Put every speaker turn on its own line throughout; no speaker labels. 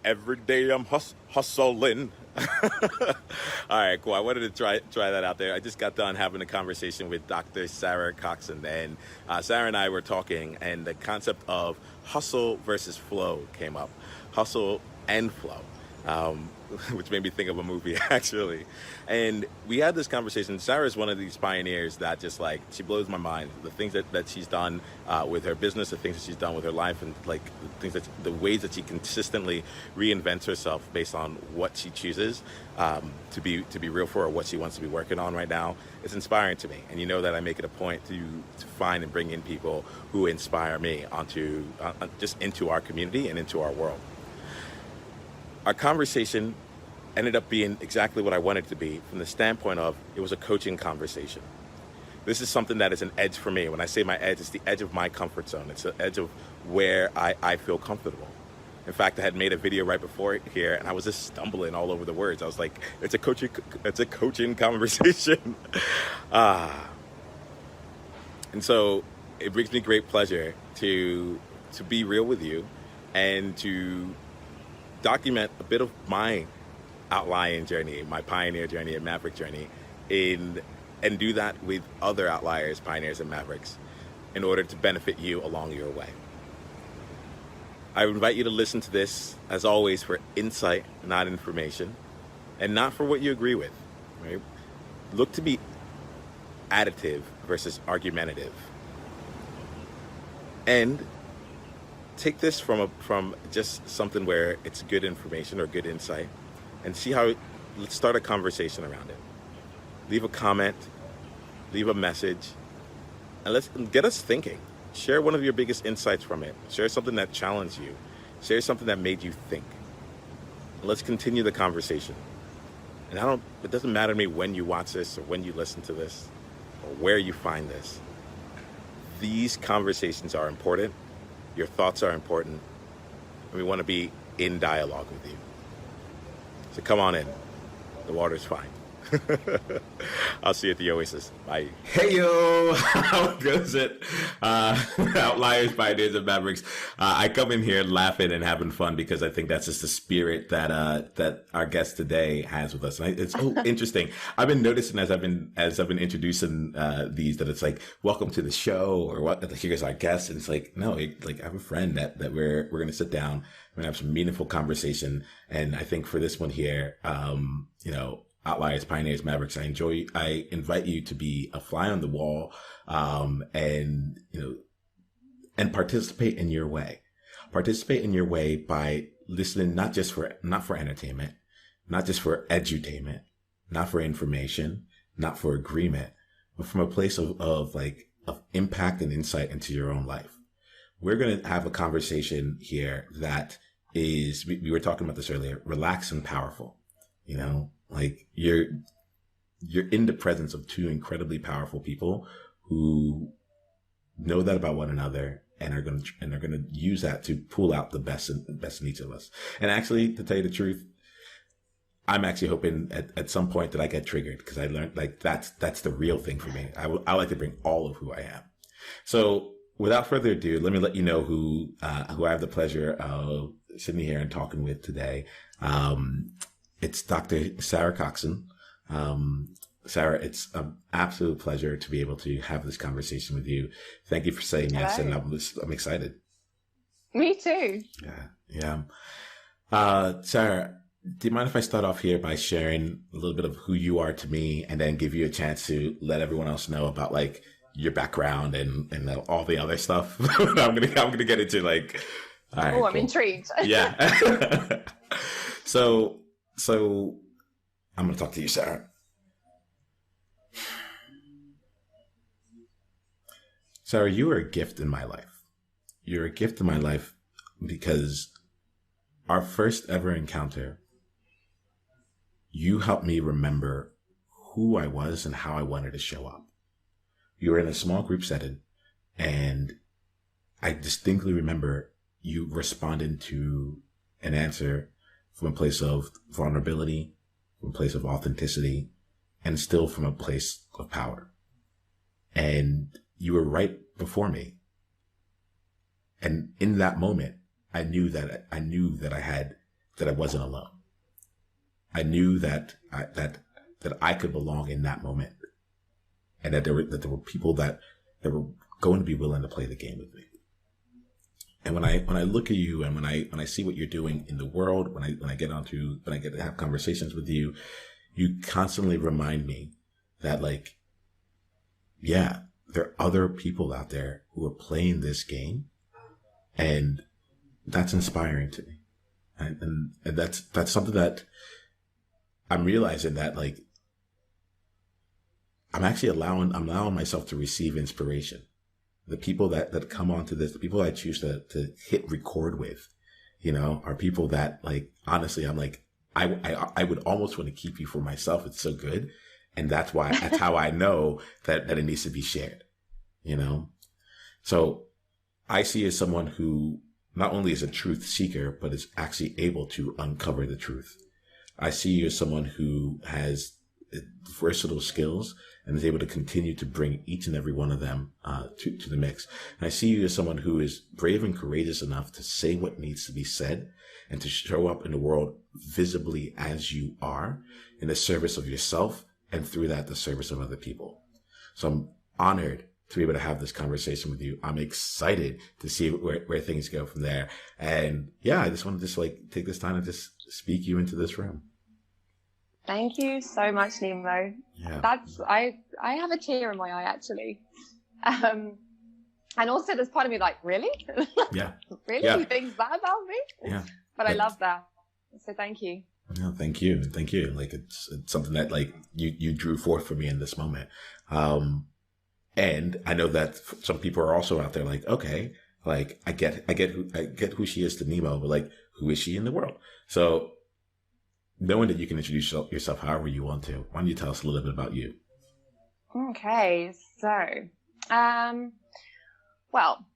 Every day I'm hustling. All right, cool. I wanted to try that out there. I just got done having a conversation with Dr. Sarah Coxin, and Sarah and I were talking, and the concept of hustle versus flow came up. Hustle and flow. Which made me think of a movie actually. And we had this conversation. Sarah is one of these pioneers that just like, she blows my mind. The things that she's done with her business, the things that she's done with her life, and like the ways that she consistently reinvents herself based on what she chooses to be real for, or what she wants to be working on right now. It's inspiring to me. And you know that I make it a point to find and bring in people who inspire me onto just into our community and into our world. Our conversation ended up being exactly what I wanted it to be, from the standpoint of it was a coaching conversation. This is something that is an edge for me. When I say my edge, it's the edge of my comfort zone. It's the edge of where I feel comfortable. In fact, I had made a video right before here, and I was just stumbling all over the words. I was like, it's a coaching conversation. And so it brings me great pleasure to be real with you and to document a bit of my outlier journey, my pioneer journey and Maverick journey, and do that with other outliers, pioneers, and Mavericks in order to benefit you along your way. I invite you to listen to this, as always, for insight, not information, and not for what you agree with. Right? Look to be additive versus argumentative. And take this from just something where it's good information or good insight, and see how, let's start a conversation around it. Leave a comment, leave a message, and let's get us thinking. Share one of your biggest insights from it. Share something that challenged you. Share something that made you think. And let's continue the conversation. And it doesn't matter to me when you watch this or when you listen to this or where you find this. These conversations are important. Your thoughts are important, and we want to be in dialogue with you. So come on in. The water's fine. I'll see you at the Oasis. Bye.
Hey, yo. How goes it? Outliers, Pioneers, and Mavericks. I come in here laughing and having fun because I think that's just the spirit that our guest today has with us. And it's so interesting. I've been noticing as I've been introducing these, that it's like, welcome to the show, or what, here's our guest. And it's like, no, I have a friend that we're going to sit down and have some meaningful conversation. And I think for this one here, Outliers, Pioneers, Mavericks, I invite you to be a fly on the wall, and participate in your way. Participate in your way by listening, not for entertainment, not just for edutainment, not for information, not for agreement, but from a place of impact and insight into your own life. We're going to have a conversation here that is, we were talking about this earlier, relaxed and powerful, you're in the presence of two incredibly powerful people who know that about one another and are going to use that to pull out the best in each of us. And actually, to tell you the truth, I'm actually hoping at some point that I get triggered, because I learned that's the real thing for me. I like to bring all of who I am. So without further ado, let me let you know who I have the pleasure of sitting here and talking with today. It's Dr. Sarah Coxin. Sarah, it's an absolute pleasure to be able to have this conversation with you. Thank you for saying yes, and I'm excited.
Me too.
Yeah. Sarah, do you mind if I start off here by sharing a little bit of who you are to me, and then give you a chance to let everyone else know about your background and all the other stuff? I'm gonna get into all right,
I'm
cool.
intrigued.
Yeah. So I'm going to talk to you, Sarah. Sarah, you are a gift in my life. You're a gift in my life because our first ever encounter, you helped me remember who I was and how I wanted to show up. You were in a small group setting, and I distinctly remember you responding to an answer from a place of vulnerability, from a place of authenticity, and still from a place of power. And you were right before me. And in that moment, I knew that I had that I wasn't alone. I knew that I could belong in that moment, and that there were people that were going to be willing to play the game with me. And when I look at you, and when I see what you're doing in the world, when I get to have conversations with you, you constantly remind me that, like, yeah, there are other people out there who are playing this game, and that's inspiring to me. And that's something that I'm realizing, that, like, I'm allowing myself to receive inspiration. The people that come onto this, the people I choose to hit record with, are people that, like, honestly, I'm like, I would almost want to keep you for myself. It's so good. And that's how I know that it needs to be shared, So I see you as someone who not only is a truth seeker, but is actually able to uncover the truth. I see you as someone who has versatile skills and is able to continue to bring each and every one of them to the mix. And I see you as someone who is brave and courageous enough to say what needs to be said and to show up in the world visibly as you are, in the service of yourself, and through that, the service of other people. So I'm honored to be able to have this conversation with you. I'm excited to see where things go from there. And yeah, I just want to take this time and just speak you into this room.
Thank you so much, Nemo.
Yeah.
I have a tear in my eye, actually. And also there's part of me like, really?
Yeah.
Really?
Yeah.
You think that about me?
Yeah.
But I love that. So thank you.
No, thank you. Thank you. Like, it's something that, like, you drew forth for me in this moment. And I know that some people are also out there like, okay, like, I get who she is to Nemo, but, like, who is she in the world? So knowing that you can introduce yourself however you want to, why don't you tell us a little bit about you?
Okay, so, well,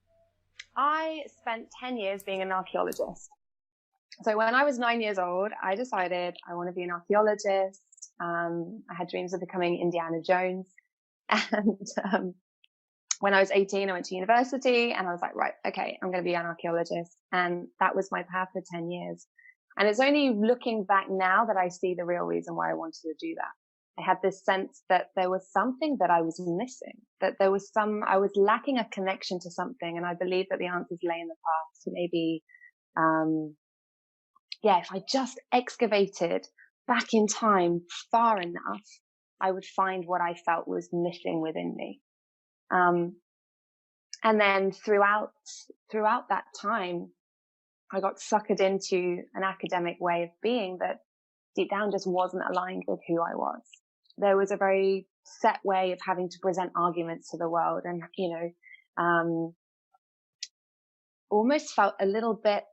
I spent 10 years being an archaeologist. So when I was 9 years old, I decided I want to be an archaeologist. I had dreams of becoming Indiana Jones. And when I was 18, I went to university and I was like, right, okay, I'm going to be an archaeologist. And that was my path for 10 years. And it's only looking back now that I see the real reason why I wanted to do that. I had this sense that there was something that I was missing, that I was lacking a connection to something. And I believe that the answers lay in the past. Maybe, if I just excavated back in time far enough, I would find what I felt was missing within me. And then throughout that time, I got suckered into an academic way of being that deep down just wasn't aligned with who I was. There was a very set way of having to present arguments to the world, and, almost felt a little bit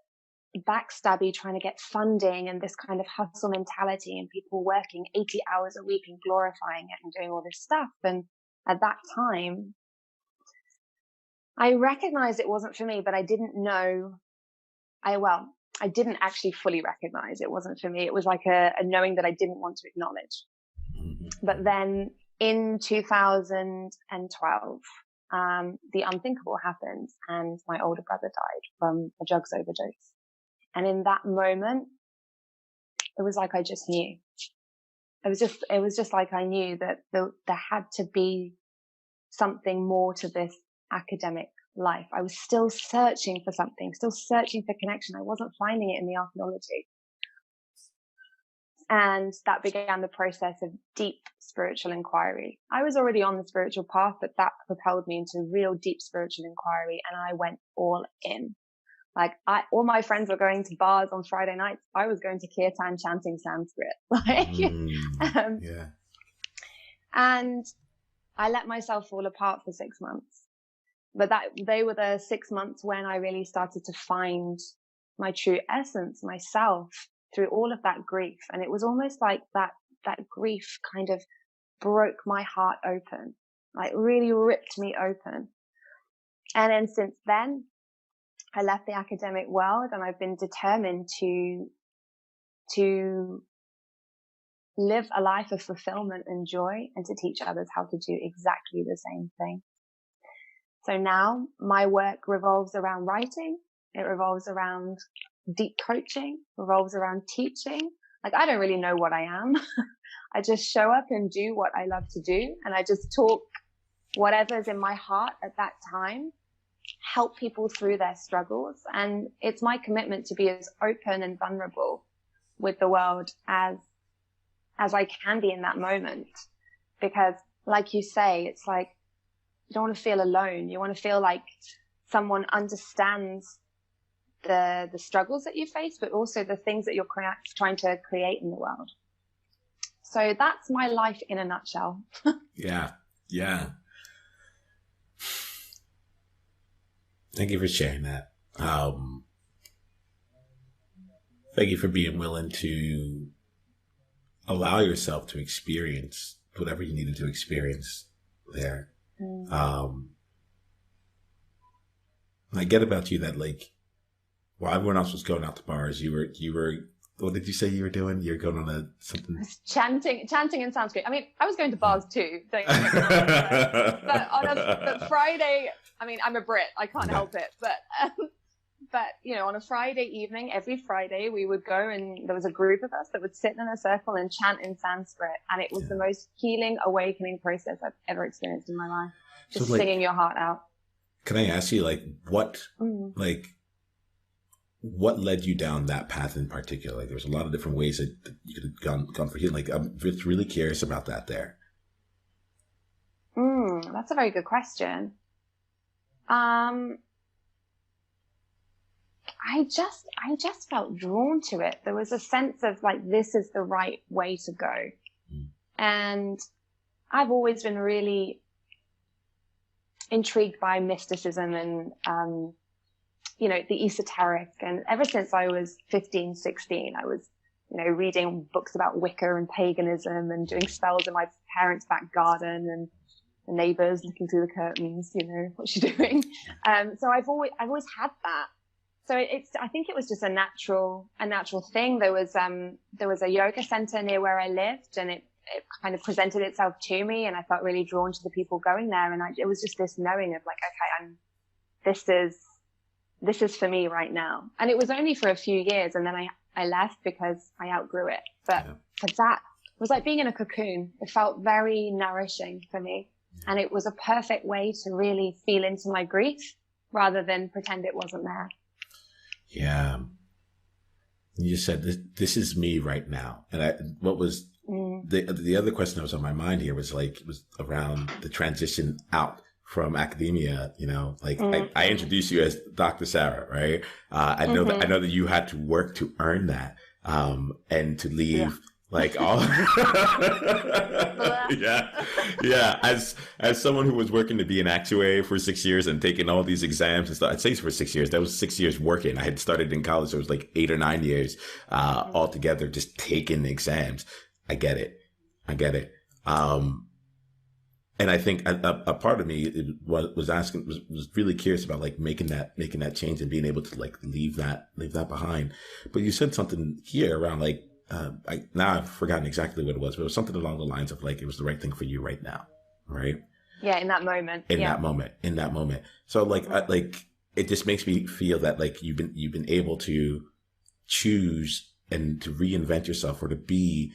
backstabby trying to get funding and this kind of hustle mentality and people working 80 hours a week and glorifying it and doing all this stuff. And at that time, I recognized it wasn't for me, but I didn't know. I didn't actually fully recognize it wasn't for me. It was like a knowing that I didn't want to acknowledge. But then in 2012, the unthinkable happened and my older brother died from a drugs overdose. And in that moment, it was like I just knew. It was just like I knew that there had to be something more to this academic life. I was still searching for something, still searching for connection. I wasn't finding it in the archaeology. And that began the process of deep spiritual inquiry. I was already on the spiritual path, but that propelled me into real deep spiritual inquiry. And I went all in. Like, all my friends were going to bars on Friday nights. I was going to kirtan chanting Sanskrit. And I let myself fall apart for 6 months. But they were the 6 months when I really started to find my true essence, myself, through all of that grief. And it was almost like that grief kind of broke my heart open, like really ripped me open. And then since then, I left the academic world and I've been determined to live a life of fulfillment and joy and to teach others how to do exactly the same thing. So now my work revolves around writing. It revolves around deep coaching, revolves around teaching. Like, I don't really know what I am. I just show up and do what I love to do. And I just talk whatever's in my heart at that time, help people through their struggles. And it's my commitment to be as open and vulnerable with the world as I can be in that moment. Because like you say, it's like, you don't want to feel alone. You want to feel like someone understands the struggles that you face, but also the things that you're trying to create in the world. So that's my life in a nutshell.
Yeah. Yeah. Thank you for sharing that. Thank you for being willing to allow yourself to experience whatever you needed to experience there. I get about you that, like, while everyone else was going out to bars, you were, what did you say you were doing? You're going on something.
I was chanting in Sanskrit. I mean, I was going to bars too. Don't get me wrong. But Friday, I mean, I'm a Brit. I can't help it. But you know, on a Friday evening, every Friday, we would go, and there was a group of us that would sit in a circle and chant in Sanskrit, and it was the most healing, awakening process I've ever experienced in my life. Just singing your heart out.
Can I ask you, like, what led you down that path in particular? Like, there's a lot of different ways that you could have gone for healing. Like, I'm just really curious about that there.
That's a very good question. I just felt drawn to it. There was a sense of like, this is the right way to go. And I've always been really intrigued by mysticism and, you know, the esoteric. And ever since I was 15, 16, I was, you know, reading books about Wicca and paganism and doing spells in my parents' back garden, and the neighbors looking through the curtains, you know, what's she doing? So I've always had that. So I think it was just a natural thing. There was a yoga center near where I lived, and it kind of presented itself to me, and I felt really drawn to the people going there. And it was just this knowing of like, okay, this is for me right now. And it was only for a few years, and then I left because I outgrew it. But for that, it was like being in a cocoon. It felt very nourishing for me. And it was a perfect way to really feel into my grief rather than pretend it wasn't there.
Yeah. You just said, this is me right now. And what was the other question that was on my mind here was around the transition out from academia. You know, like I introduced you as Dr. Sarah, right? I know that you had to work to earn that, and to leave like all, As someone who was working to be an actuary for 6 years and taking all these exams and stuff, I'd say for 6 years, that was 6 years working. I had started in college, so it was like 8 or 9 years, altogether, just taking exams. I get it. And I think a part of me was really curious about like making that change and being able to like leave that behind. But you said something here around like, now I've forgotten exactly what it was, but it was something along the lines of like, it was the right thing for you right now. Right.
Yeah. In that moment.
In that moment. So like, it just makes me feel that like you've been able to choose and to reinvent yourself, or to be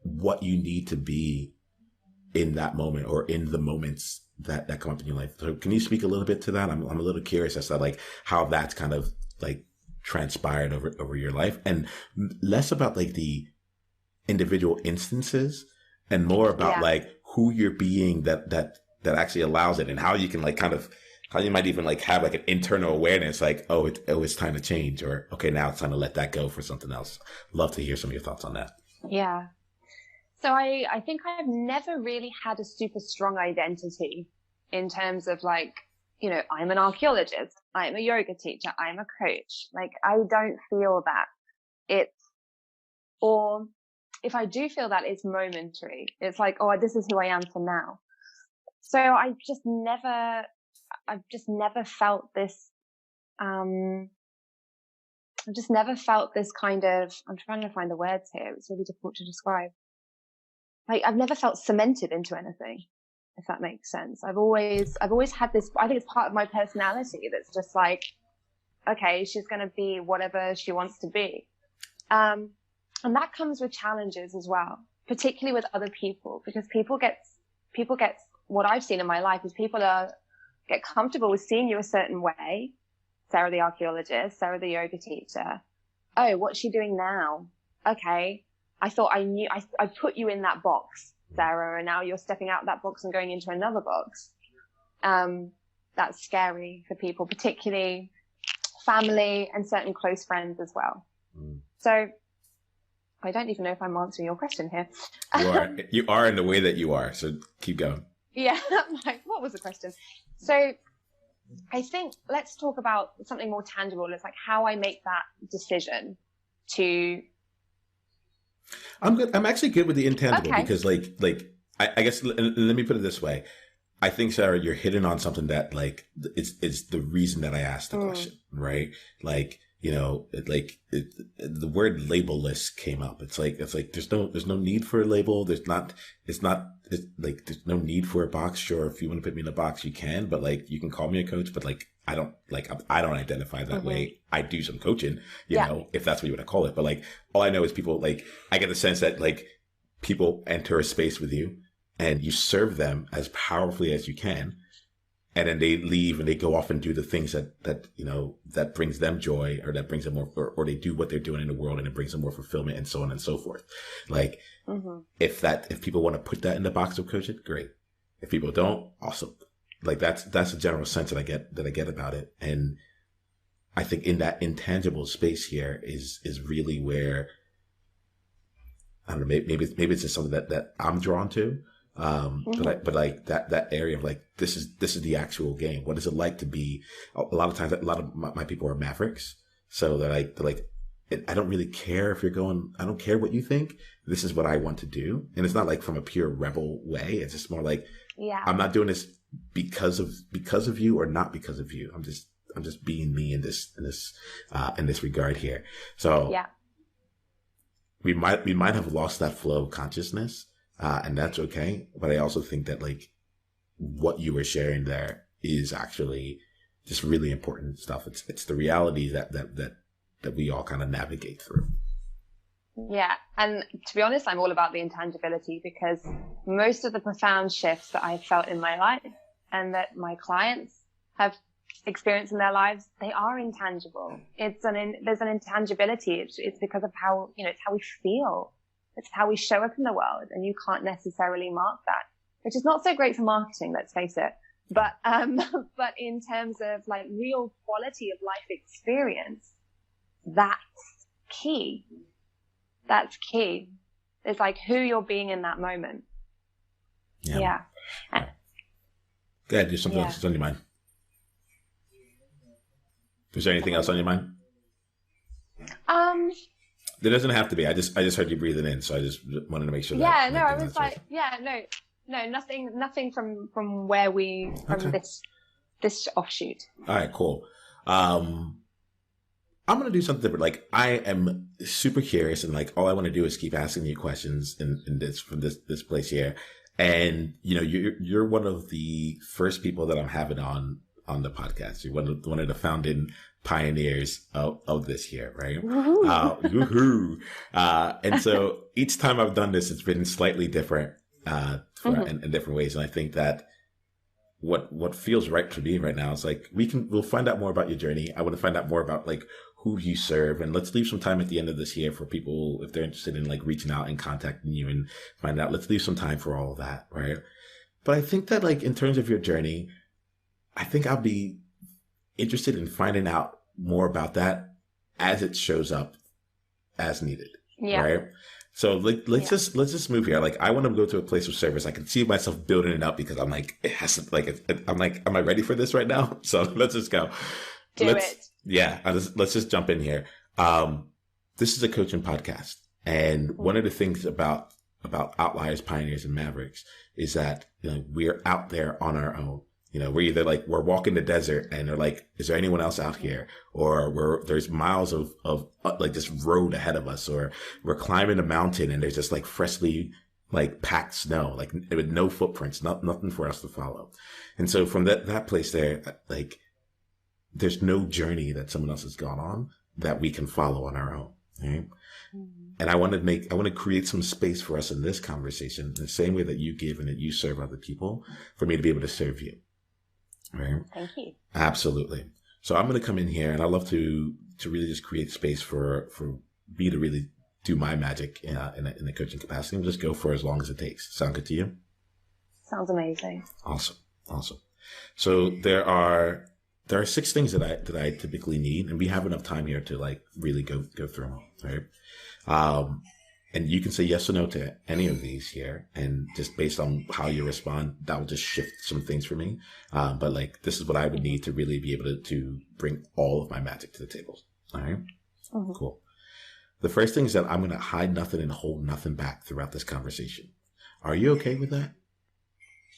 what you need to be in that moment, or in the moments that come up in your life. So can you speak a little bit to that? I'm a little curious as to like how that's kind of like transpired over your life, and less about like the individual instances and more about like who you're being that actually allows it, and how you can like kind of, how you might even like have like an internal awareness, like, it's time to change, or okay, now it's time to let that go for something else. Love to hear some of your thoughts on that.
Yeah. So I think I've never really had a super strong identity in terms of like, you know, I'm an archaeologist, I'm a yoga teacher, I'm a coach. Like, I don't feel that or if I do feel that, it's momentary. It's like, oh, this is who I am for now. So I've just never felt this, I've just never felt this kind of, I'm trying to find the words here. It's really difficult to describe. Like, I've never felt cemented into anything, if that makes sense. I've always had this, I think it's part of my personality that's just like, okay, she's going to be whatever she wants to be. And that comes with challenges as well, particularly with other people, because people get what I've seen in my life is people get comfortable with seeing you a certain way. Sarah the archaeologist, Sarah the yoga teacher. Oh, what's she doing now? Okay. I thought I knew, I put you in that box, Sarah, and now you're stepping out of that box and going into another box. That's scary for people, particularly family and certain close friends as well. So I don't even know if I'm answering your question here.
You are in the way that you are. So keep going.
Yeah. I'm like, what was the question? So I think let's talk about something more tangible. It's like how I make that decision to.
I'm good. I'm actually good with the intangible because I guess, let me put it this way. I think, Sarah, you're hitting on something that it's the reason that I asked the question, right? Like, you know, the word labelless came up. It's like, there's no need for a label. There's no need for a box. Sure. If you want to put me in a box, you can, but like, you can call me a coach, but like, I don't identify that way. I do some coaching, you know, if that's what you want to call it. But like, all I know is people I get the sense that like people enter a space with you and you serve them as powerfully as you can. And then they leave and they go off and do the things that, you know, that brings them joy or that brings them more, or they do what they're doing in the world and it brings them more fulfillment and so on and so forth. Like if people want to put that in the box of coaching, great. If people don't, awesome. Like that's a general sense that I get about it. And I think in that intangible space here is really where, I don't know, maybe it's just something that I'm drawn to. But like that area of like, this is the actual game. What is it like to be, a lot of times, a lot of my people are Mavericks. So they're like, I don't really care if you're going, I don't care what you think. This is what I want to do. And it's not like from a pure rebel way. It's just more like, I'm not doing this because of you or not because of you. I'm just being me in this regard here. So we might have lost that flow of consciousness. And that's okay. But I also think that like what you were sharing there is actually just really important stuff. It's the reality that we all kind of navigate through.
Yeah. And to be honest, I'm all about the intangibility because most of the profound shifts that I've felt in my life and that my clients have experienced in their lives, they are intangible. There's an intangibility. It's because of how, you know, it's how we feel. It's how we show up in the world, and you can't necessarily mark that, which is not so great for marketing, let's face it. But in terms of like real quality of life experience, that's key. That's key. It's like who you're being in that moment. Yeah.
Go ahead, do something else that's on your mind. Is there anything else on your mind? There doesn't have to be. I just heard you breathing in, so I just wanted to make sure.
I was like, nothing from where from this offshoot.
All right, cool. I'm gonna do something different. Like I am super curious, and like all I want to do is keep asking you questions in this place here. And you know, you're one of the first people that I'm having on the podcast. You're one of the founding pioneers of this here, right? Woohoo! And so each time I've done this, it's been slightly different in different ways. And I think that what feels right for me right now is like we'll find out more about your journey. I want to find out more about like who you serve, and let's leave some time at the end of this here for people if they're interested in like reaching out and contacting you and find out. Let's leave some time for all of that, right? But I think that like in terms of your journey, I think I'll be interested in finding out more about that as it shows up as needed. Yeah. Right. So let's just move here. Like I want to go to a place of service. I can see myself building it up because I'm like, it has to I'm like, am I ready for this right now? So let's just go. Yeah. Let's just jump in here. This is a coaching podcast. And one of the things about Outliers, Pioneers, and Mavericks is that, you know, we're out there on our own. You know, we're either like, we're walking the desert and they're like, is there anyone else out here? Or there's miles of like this road ahead of us, or we're climbing a mountain and there's just like freshly like packed snow, like with no footprints, nothing for us to follow. And so from that place there, like there's no journey that someone else has gone on that we can follow on our own. Right? And I want to create some space for us in this conversation, the same way that you give and that you serve other people, for me to be able to serve you. Right?
Thank you.
Absolutely. So I'm going to come in here, and I love to really just create space for me to really do my magic in the coaching capacity, and just go for as long as it takes. Sound good to you?
Sounds amazing.
Awesome. So there are 6 things that I typically need, and we have enough time here to like really go through them, right? And you can say yes or no to any of these here, and just based on how you respond, that will just shift some things for me. But like, this is what I would need to really be able to bring all of my magic to the table. All right?
Mm-hmm.
Cool. The first thing is that I'm going to hide nothing and hold nothing back throughout this conversation. Are you okay with that?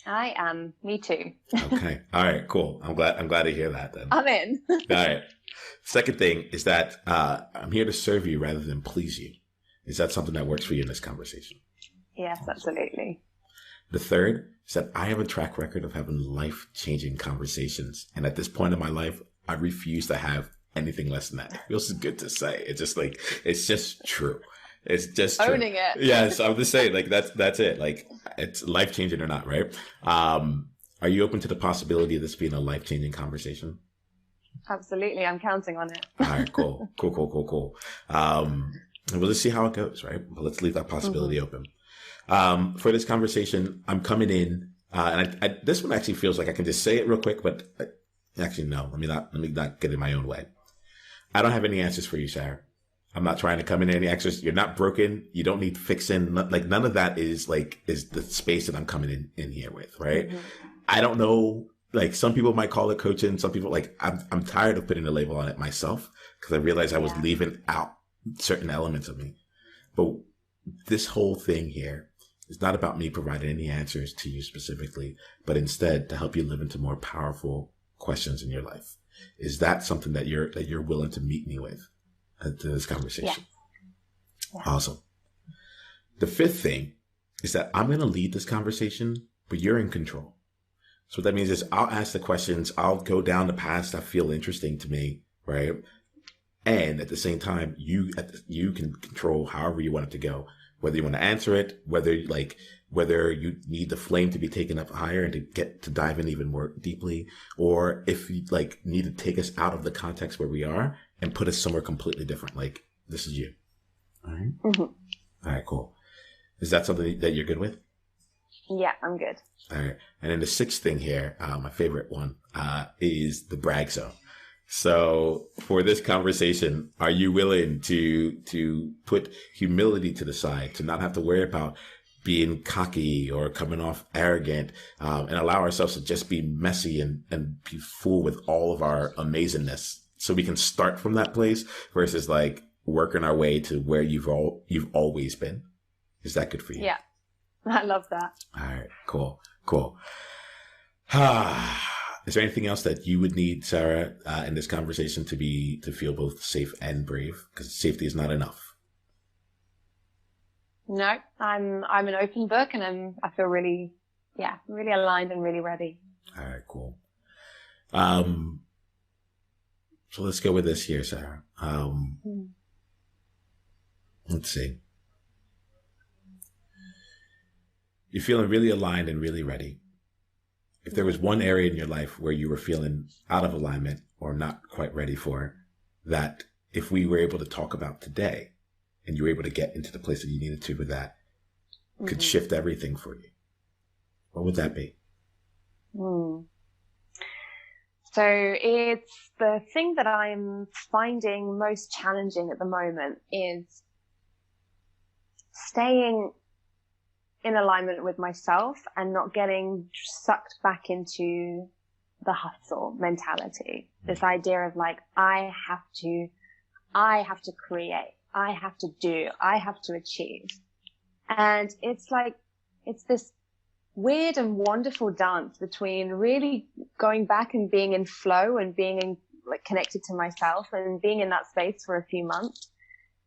I am. Me too.
Okay. All right, cool. I'm glad to hear that then.
I'm in.
All right. Second thing is that I'm here to serve you rather than please you. Is that something that works for you in this conversation?
Yes, absolutely.
The third is that I have a track record of having life-changing conversations. And at this point in my life, I refuse to have anything less than that. It feels good to say. It's just like, it's just true. It's just true.
Owning it.
Yes, I'm just saying, like, that's it. Like, it's life-changing or not, right? Are you open to the possibility of this being a life-changing conversation?
Absolutely. I'm counting on it.
All right, cool. And we'll just see how it goes, right? But let's leave that possibility open. For this conversation, I'm coming in, and I this one actually feels like I can just say it real quick, but actually, no, let me not get in my own way. I don't have any answers for you, Sarah. I'm not trying to come in any answers. You're not broken. You don't need fixing. Like, none of that is the space that I'm coming in here with, right? Mm-hmm. I don't know. Like, some people might call it coaching. Some people, like, I'm tired of putting a label on it myself, because I realized I was leaving out certain elements of me. But this whole thing here is not about me providing any answers to you specifically, but instead to help you live into more powerful questions in your life. Is that something that you're willing to meet me with to this conversation?
Yeah.
Awesome. The fifth thing is that I'm going to lead this conversation, but you're in control. So what that means is I'll ask the questions. I'll go down the paths that feel interesting to me, right? And at the same time, you can control however you want it to go, whether you want to answer it, whether you need the flame to be taken up higher and to get to dive in even more deeply, or if you need to take us out of the context where we are and put us somewhere completely different. Like, this is you. All right.
Mm-hmm.
All right, cool. Is that something that you're good with?
Yeah, I'm good.
All right. And then the sixth thing here, my favorite one, is the brag zone. So for this conversation, are you willing to put humility to the side, to not have to worry about being cocky or coming off arrogant, and allow ourselves to just be messy and be full with all of our amazingness, so we can start from that place versus like working our way to where you've always been? Is that good for you?
Yeah, I love that.
All right, cool. Is there anything else that you would need, Sarah, in this conversation to feel both safe and brave? Because safety is not enough.
No, I'm an open book, and I feel really aligned and really ready.
All right, cool. So let's go with this here, Sarah. Let's see. You're feeling really aligned and really ready. If there was one area in your life where you were feeling out of alignment or not quite ready for, that if we were able to talk about today and you were able to get into the place that you needed to with that, could shift everything for you, what would that be?
So it's the thing that I'm finding most challenging at the moment is staying in alignment with myself and not getting sucked back into the hustle mentality. This idea of like, I have to create, I have to do, I have to achieve. And it's like, it's this weird and wonderful dance between really going back and being in flow and being connected to myself and being in that space for a few months.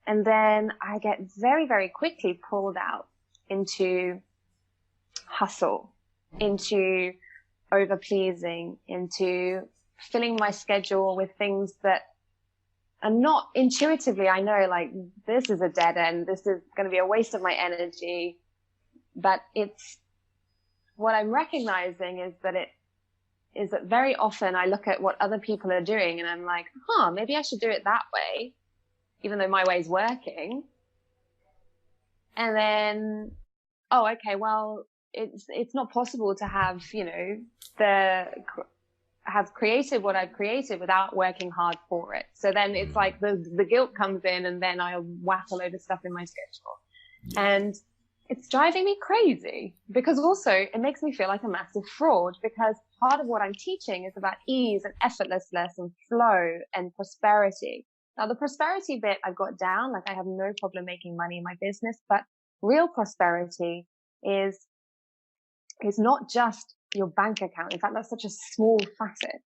And then I get very, very quickly pulled out into hustle, into over-pleasing, into filling my schedule with things that are not intuitively, I know, like, this is a dead end. This is going to be a waste of my energy. But it's, what I'm recognizing is that very often I look at what other people are doing and I'm like, maybe I should do it that way, even though my way's working. And then, okay, well, it's not possible to have, have created what I've created without working hard for it. So then it's like the guilt comes in, and then I whack a load of stuff in my schedule. And it's driving me crazy, because also it makes me feel like a massive fraud, because part of what I'm teaching is about ease and effortlessness and flow and prosperity. Now, the prosperity bit I've got down, like I have no problem making money in my business, but real prosperity is not just your bank account. In fact, that's such a small facet,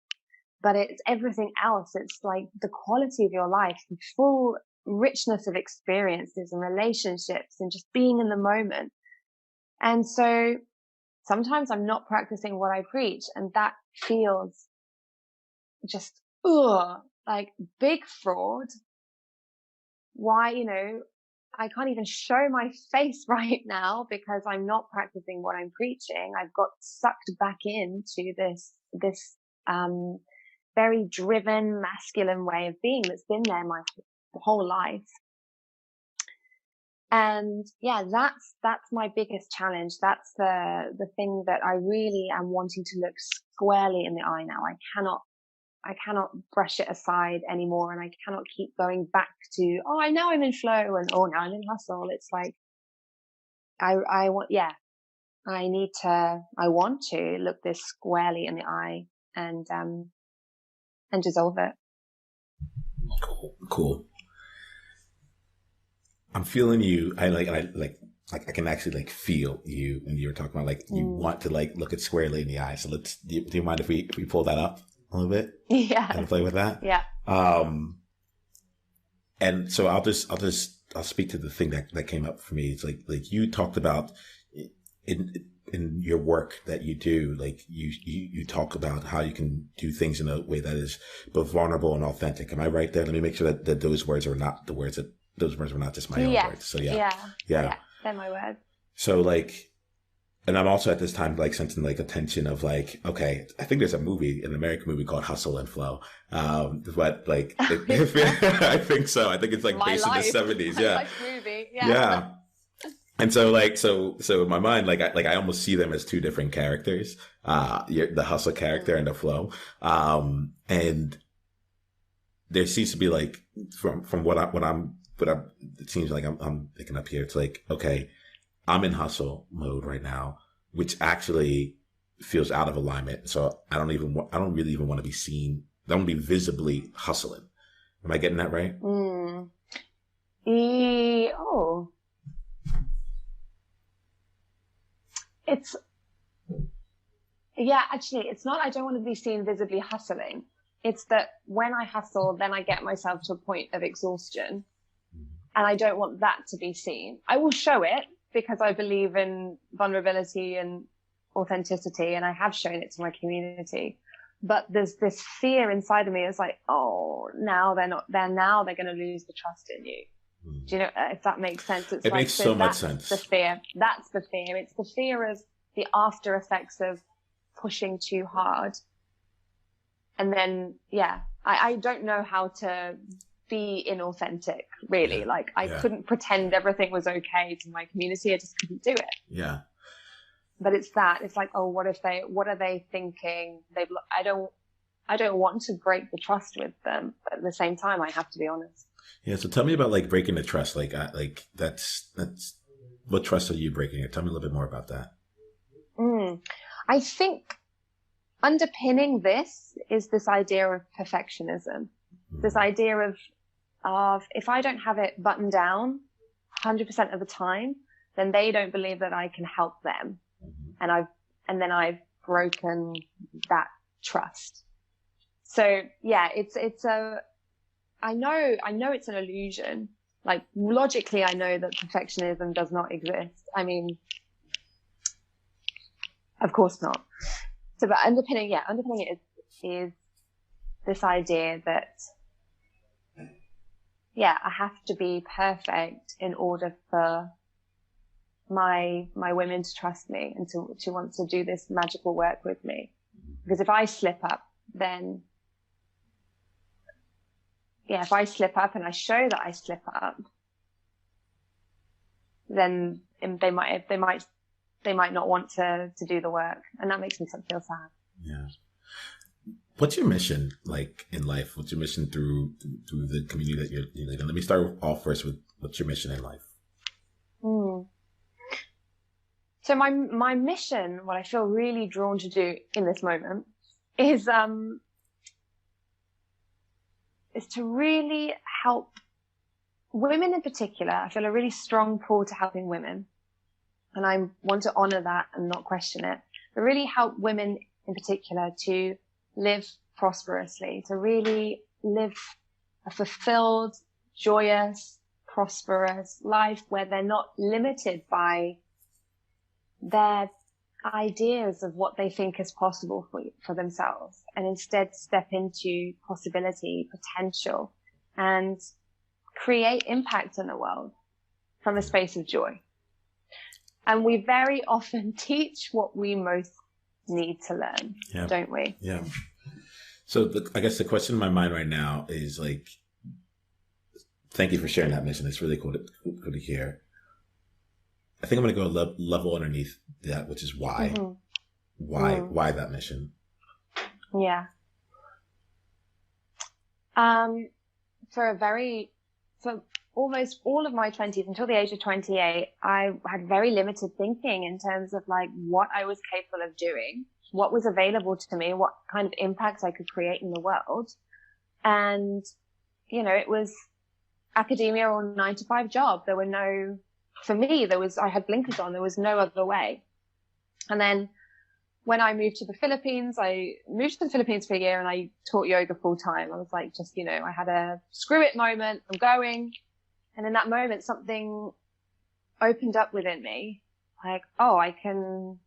but it's everything else. It's like the quality of your life, the full richness of experiences and relationships and just being in the moment. And so sometimes I'm not practicing what I preach, and that feels just, like big fraud. Why, I can't even show my face right now because I'm not practicing what I'm preaching. I've got sucked back into this very driven masculine way of being that's been there my whole life. And yeah, that's my biggest challenge. That's the thing that I really am wanting to look squarely in the eye now. I cannot brush it aside anymore, and I cannot keep going back to, now I'm in flow, and now I'm in hustle. It's like I want to look this squarely in the eye and dissolve it.
Cool. I'm feeling you. I can actually like feel you when you were talking about like you want to like look it squarely in the eye. So do you mind if we pull that up a little bit?
Yeah.
And play with that?
Yeah.
And so I'll speak to the thing that came up for me. It's like you talked about in your work that you do, like you talk about how you can do things in a way that is both vulnerable and authentic. Am I right there? Let me make sure that those words are not the words that those words were not just my own words. So yeah,
they're my words. So
like, and I'm also at this time like sensing like a tension of like, okay, I think there's an American movie called Hustle and Flow, but like I think so. I think it's like based in the 70s. Yeah,
life movie.
Yeah. And so like so in my mind, like I almost see them as two different characters, the hustle character and the flow, and there seems to be like from what it seems like I'm picking up here. It's like, okay, I'm in hustle mode right now, which actually feels out of alignment. So I don't really even want to be seen. I don't want to be visibly hustling. Am I getting that right?
Actually, it's not, I don't want to be seen visibly hustling. It's that when I hustle, then I get myself to a point of exhaustion, and I don't want that to be seen. I will show it because I believe in vulnerability and authenticity, and I have shown it to my community. But there's this fear inside of me. It's like, now they're not there. Now they're going to lose the trust in you. Do you know if that makes sense?
It makes so much sense.
The fear. That's the fear. It's the fear of the after effects of pushing too hard. And then, I don't know how to be inauthentic, really.
Yeah.
Like I couldn't pretend everything was okay to my community. I just couldn't do it.
Yeah.
But it's like, what are they thinking? I don't want to break the trust with them, but at the same time, I have to be honest.
Yeah. So tell me about like breaking the trust. Like that's what trust are you breaking? Tell me a little bit more about that.
I think underpinning this is this idea of perfectionism, this idea of if I don't have it buttoned down 100% of the time, then they don't believe that I can help them. And then I've broken that trust. So yeah, I know it's an illusion. Like logically, I know that perfectionism does not exist. I mean, of course not. So, but underpinning it is this idea that, yeah, I have to be perfect in order for my women to trust me and to want to do this magical work with me. Because if I slip up, then, yeah, if I slip up and I show that I slip up, then they might not want to do the work, and that makes me feel sad.
Yeah. What's your mission like in life? What's your mission through the community that you're leading? Let me start off first with what's your mission in life?
So my mission, what I feel really drawn to do in this moment, is to really help women in particular. I feel a really strong pull to helping women, and I want to honor that and not question it, but really help women in particular to live prosperously, to really live a fulfilled, joyous, prosperous life where they're not limited by their ideas of what they think is possible for themselves, and instead step into possibility, potential, and create impact in the world from a space of joy. And we very often teach what we most need to learn, don't we?
Yeah. So I guess the question in my mind right now is like, thank you for sharing that mission. It's really cool to hear. I think I'm going to go a level underneath that, which is why. Mm-hmm. Why that mission?
Yeah. For almost all of my 20s until the age of 28, I had very limited thinking in terms of like what I was capable of doing, what was available to me, what kind of impact I could create in the world. And, it was academia or 9-to-5 job. There were no, for me, I had blinkers on. There was no other way. And then when I moved to the Philippines, for a year and I taught yoga full time. I was like, I had a screw it moment. I'm going. And in that moment, something opened up within me. Like, oh, I can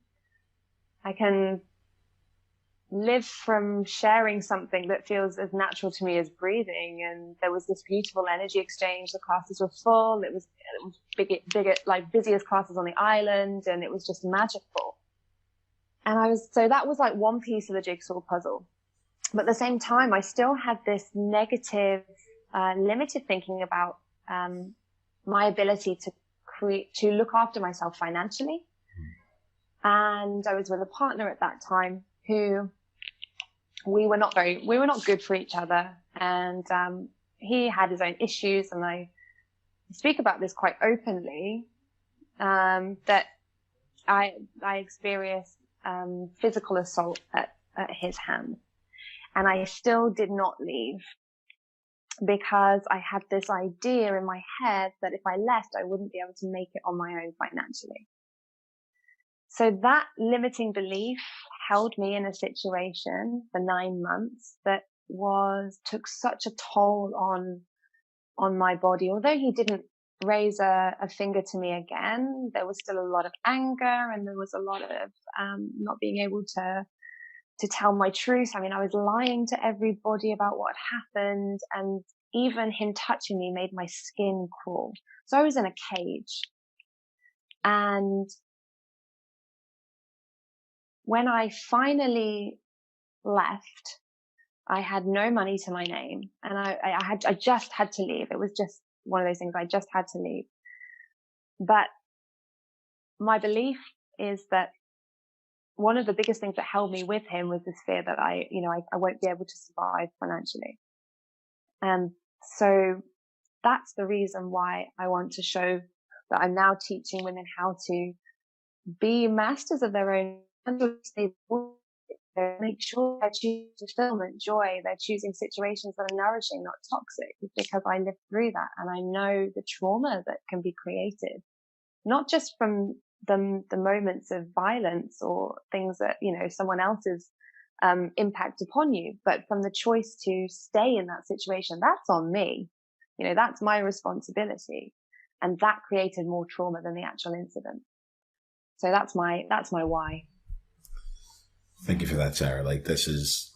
live from sharing something that feels as natural to me as breathing. And there was this beautiful energy exchange. The classes were full. It was bigger, like busiest classes on the island. And it was just magical. And so that was like one piece of the jigsaw puzzle. But at the same time, I still had this negative, limited thinking about, my ability to look after myself financially. And I was with a partner at that time who we were not good for each other. And, he had his own issues, and I speak about this quite openly, that I experienced, physical assault at his hands. And I still did not leave because I had this idea in my head that if I left, I wouldn't be able to make it on my own financially. So that limiting belief held me in a situation for 9 months that took such a toll on my body. Although he didn't raise a finger to me again, there was still a lot of anger, and there was a lot of not being able to tell my truth. I mean, I was lying to everybody about what happened, and even him touching me made my skin crawl. So I was in a cage. And when I finally left, I had no money to my name, and I just had to leave. It was just one of those things. I just had to leave. But my belief is that one of the biggest things that held me with him was this fear that I won't be able to survive financially. And so that's the reason why I want to show that I'm now teaching women how to be masters of their own, make sure they're choosing fulfillment, joy, they're choosing situations that are nourishing, not toxic, because I lived through that. And I know the trauma that can be created, not just from the moments of violence or things that, someone else's impact upon you, but from the choice to stay in that situation. That's on me. That's my responsibility. And that created more trauma than the actual incident. So that's my why.
Thank you for that, Sarah. Like, this is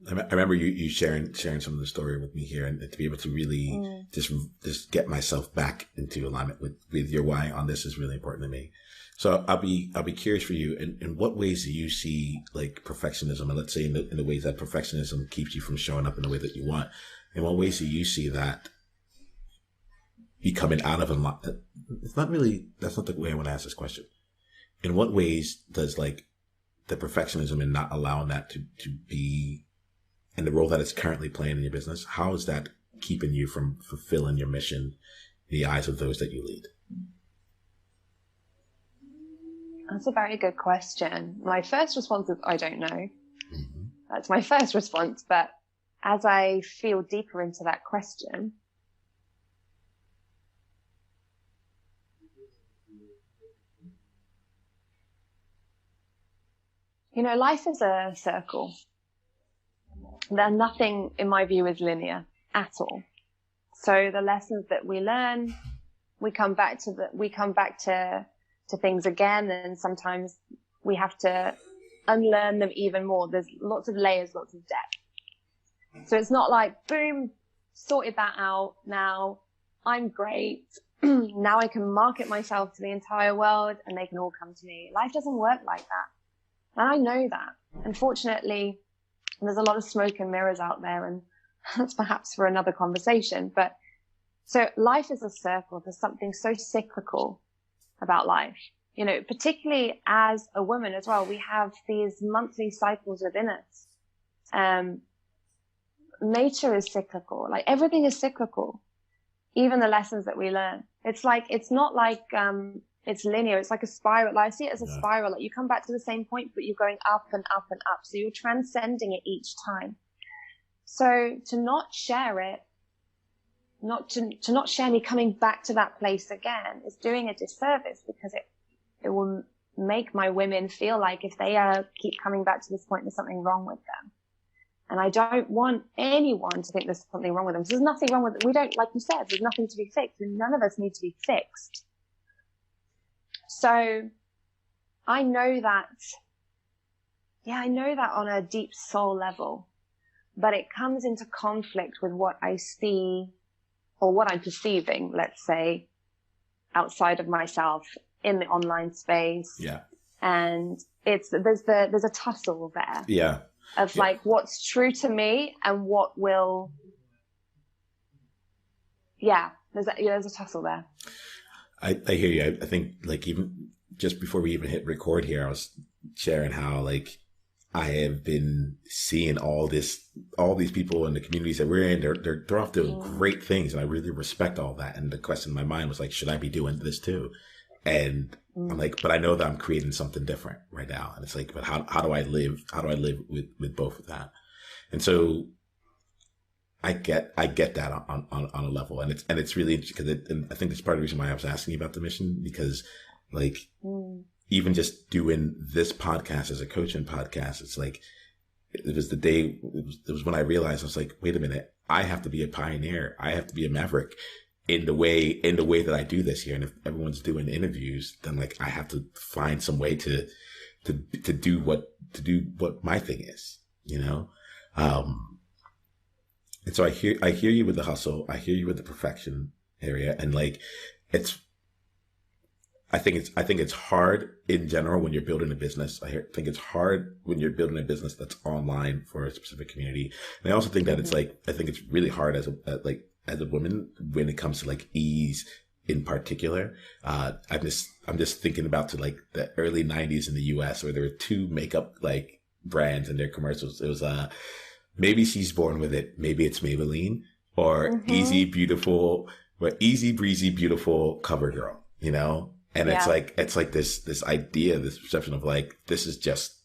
I remember you sharing some of the story with me here, and to be able to really just get myself back into alignment with your why on this is really important to me. So I'll be curious for you. In what ways do you see like perfectionism, and let's say in the ways that perfectionism keeps you from showing up in the way that you want? In what ways do you see that becoming out of alignment? It's not really. That's not the way I want to ask this question. In what ways does like the perfectionism and not allowing that to be in the role that it's currently playing in your business, how is that keeping you from fulfilling your mission in the eyes of those that you lead?
That's a very good question. My first response is, I don't know. Mm-hmm. That's my first response. But as I feel deeper into that question, you know, life is a circle. Nothing, in my view, is linear at all. So the lessons that we learn, we come back to things again, and sometimes we have to unlearn them even more. There's lots of layers, lots of depth. So it's not like, boom, sorted that out. Now I'm great. Now I can market myself to the entire world and they can all come to me. Life doesn't work like that. And I know that. Unfortunately, there's a lot of smoke and mirrors out there, and that's perhaps for another conversation. But so life is a circle. There's something so cyclical about life, you know, particularly as a woman as well. We have these monthly cycles within us. Nature is cyclical. Like everything is cyclical, even the lessons that we learn. It's like, it's not like, it's linear. It's like a spiral. Like I see it as a spiral. Like you come back to the same point, but you're going up and up and up. So you're transcending it each time. So to not share it, to not share me coming back to that place again is doing a disservice, because it will make my women feel like if they keep coming back to this point, there's something wrong with them. And I don't want anyone to think there's something wrong with them. So there's nothing wrong with it. We don't, like you said, there's nothing to be fixed, and none of us need to be fixed. So I know that on a deep soul level, but it comes into conflict with what I see or what I'm perceiving, let's say, outside of myself in the online space.
Yeah.
And there's a tussle there.
Yeah.
Of like what's true to me and what will, there's a tussle there.
I hear you. I think like even just before we even hit record here, I was sharing how like I have been seeing all these people in the communities that we're in. They're off doing great things, and I really respect all that. And the question in my mind was like, should I be doing this too? And I'm like, but I know that I'm creating something different right now. And it's like, but how do I live? How do I live with both of that? And so I get that on a level, and it's really interesting because I think that's part of the reason why I was asking you about the mission, because like even just doing this podcast as a coaching podcast, it's like it was when I realized I was like, wait a minute, I have to be a pioneer, I have to be a maverick in the way that I do this here. And if everyone's doing interviews, then like I have to find some way to do what my thing is, you know. And so I hear you with the hustle. I hear you with the perfection area. And like, I think it's hard in general when you're building a business. I think it's hard when you're building a business that's online for a specific community. And I also think that it's like, I think it's really hard as a woman when it comes to like ease in particular. I'm just thinking about to like the early 90s in the US where there were two makeup like brands in their commercials. It was, maybe she's born with it. Maybe it's Maybelline or easy breezy, beautiful cover girl, you know? And it's like this idea, this perception of like, it's just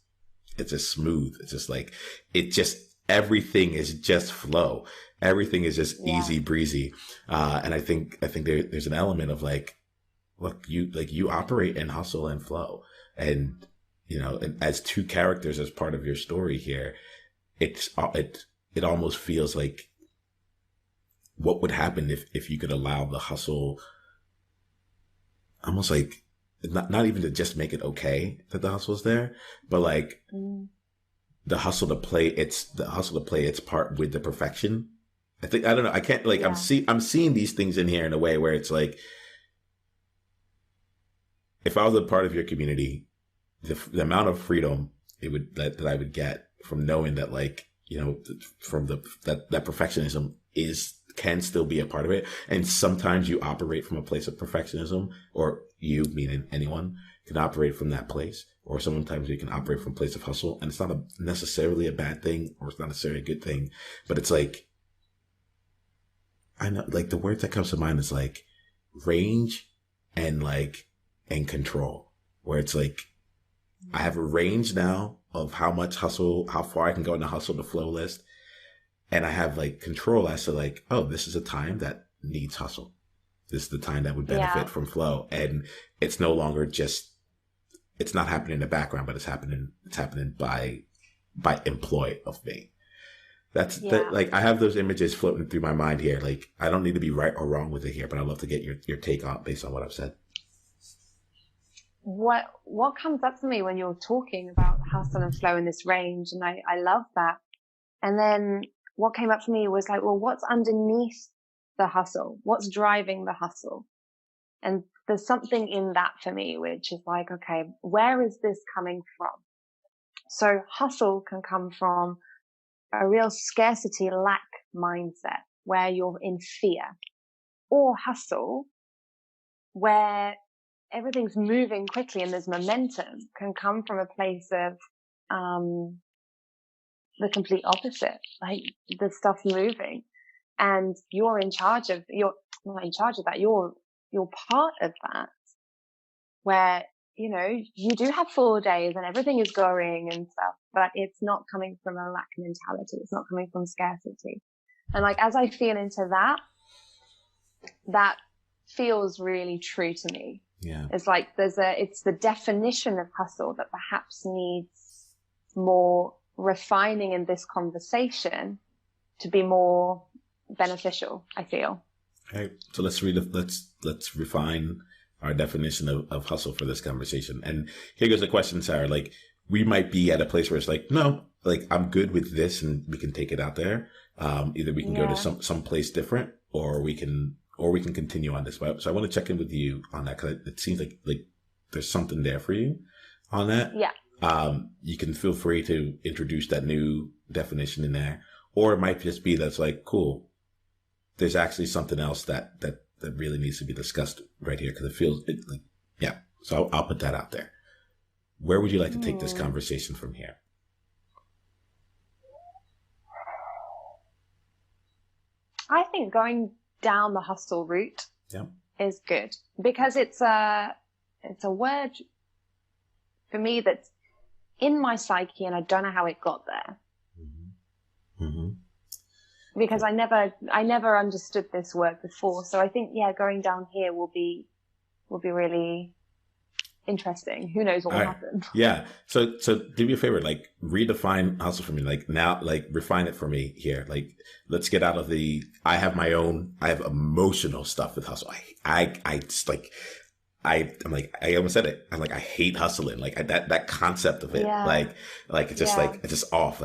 smooth. It's just like, everything is just flow. Everything is just easy breezy. And I think there's an element of like, look, you operate in hustle and flow. And, you know, and as two characters, as part of your story here, it almost feels like what would happen if you could allow the hustle, almost like not even to just make it okay that the hustle's there, but like the hustle to play its part with the perfection. I don't know. I can't like,
Yeah.
I'm seeing these things in here in a way where it's like, if I was a part of your community, the amount of freedom that I would get from knowing that, like, you know, from that perfectionism can still be a part of it. And sometimes you operate from a place of perfectionism, or you, meaning anyone, can operate from that place, or sometimes you can operate from a place of hustle. And it's not necessarily a bad thing, or it's not necessarily a good thing, but it's like, I know, like, the words that comes to mind is like range and control, where it's like, I have a range now of how much hustle, how far I can go in the hustle to flow list. And I have like control as to like, oh, this is a time that needs hustle. This is the time that would benefit from flow. And it's no longer just, it's not happening in the background, but it's happening by employ of me. That, like, I have those images floating through my mind here. Like, I don't need to be right or wrong with it here, but I'd love to get your take on based on what I've said.
What comes up for me when you're talking about hustle and flow in this range, and I love that. And then what came up for me was like, well, what's underneath the hustle? What's driving the hustle? And there's something in that for me, which is like, okay, where is this coming from? So hustle can come from a real scarcity lack mindset where you're in fear, or hustle where everything's moving quickly and there's momentum, can come from a place of the complete opposite, like the stuff moving, and you're not in charge of that. You're part of that, where, you know, you do have full days and everything is going and stuff, but it's not coming from a lack mentality. It's not coming from scarcity. And like, as I feel into that feels really true to me.
Yeah.
It's like it's the definition of hustle that perhaps needs more refining in this conversation to be more beneficial, I feel.
Okay. So let's refine our definition of hustle for this conversation. And here goes the question, Sarah. Like, we might be at a place where it's like, no, like, I'm good with this and we can take it out there. Either we can go to some place different, or we can continue on this. So I want to check in with you on that, because it seems like there's something there for you on that.
Yeah.
You can feel free to introduce that new definition in there, or it might just be that's like, cool, there's actually something else that really needs to be discussed right here, because it feels like, yeah. So I'll put that out there. Where would you like to take this conversation from here?
I think going down the hustle route is good, because it's a word for me that's in my psyche, and I don't know how it got there.
Mm-hmm.
Because I never understood this word before. So I think, going down here will be really interesting. Who knows what will happen? Yeah.
So do me a favor, like, redefine hustle for me. Like, now, like, refine it for me here. Like, let's get out of I have emotional stuff with hustle. I just like, I'm like, I almost said it. I'm like, I hate hustling. Like, that concept of it, like it's just like, it's just off.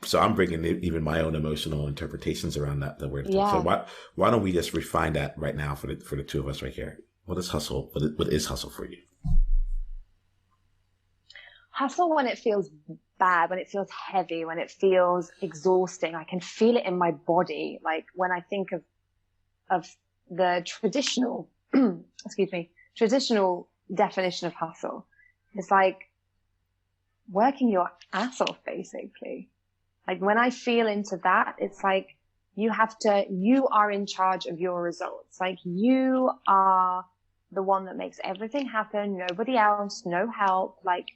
So I'm bringing even my own emotional interpretations around that word. Yeah. So why don't we just refine that right now for the two of us right here? What is hustle? What is hustle for you?
Hustle when it feels bad, when it feels heavy, when it feels exhausting. I can feel it in my body. Like, when I think of the traditional, traditional definition of hustle, it's like working your ass off, basically. Like, when I feel into that, it's like you are in charge of your results. Like, you are the one that makes everything happen. Nobody else, no help. Like,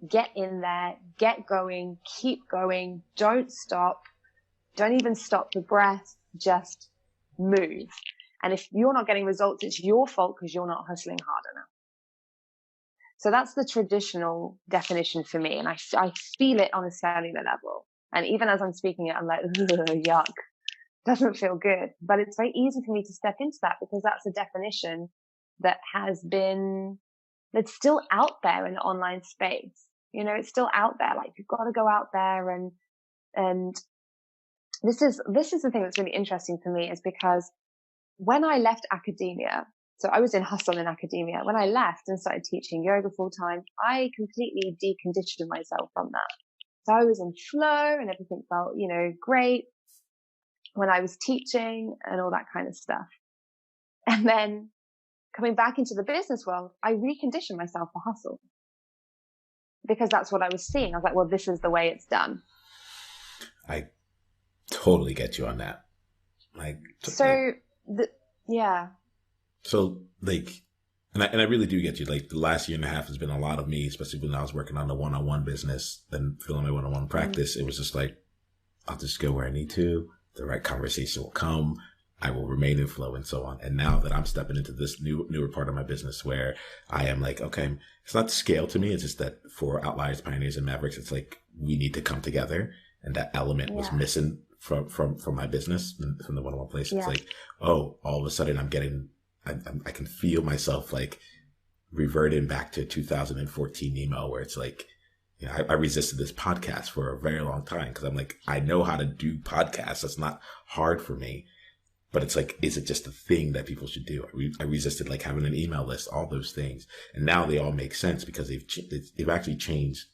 get in there, get going, keep going. Don't stop. Don't even stop the breath. Just move. And if you're not getting results, it's your fault because you're not hustling hard enough. So that's the traditional definition for me. And I feel it on a cellular level. And even as I'm speaking it, I'm like, yuck, doesn't feel good. But it's very easy for me to step into that, because that's a definition that's still out there in the online space. You know, it's still out there. Like, you've got to go out there and this is the thing that's really interesting for me, is because when I left academia, so I was in hustle in academia. When I left and started teaching yoga full time, I completely deconditioned myself from that. So I was in flow and everything felt, you know, great when I was teaching and all that kind of stuff. And then coming back into the business world, I reconditioned myself for hustle because that's what I was seeing. I was like, well, this is the way it's done.
I totally get you on that. So like, and I really do get you. Like, the last year and a half has been a lot of me, especially when I was working on the one-on-one business and filling my one-on-one practice. It was just like, I'll just go where I need to. The right conversation will come. I will remain in flow and so on. And now that I'm stepping into this newer part of my business where I am like, okay, it's not scale to me. It's just that for Outliers, Pioneers, and Mavericks, it's like, we need to come together. And that element was missing from my business and from the one-on-one place. It's like, oh, all of a sudden I can feel myself like reverting back to 2014 Nemo, where it's like, you know, I resisted this podcast for a very long time because I'm like, I know how to do podcasts. That's not hard for me. But it's like, is it just a thing that people should do? I resisted like having an email list, all those things. And now they all make sense because they've actually changed.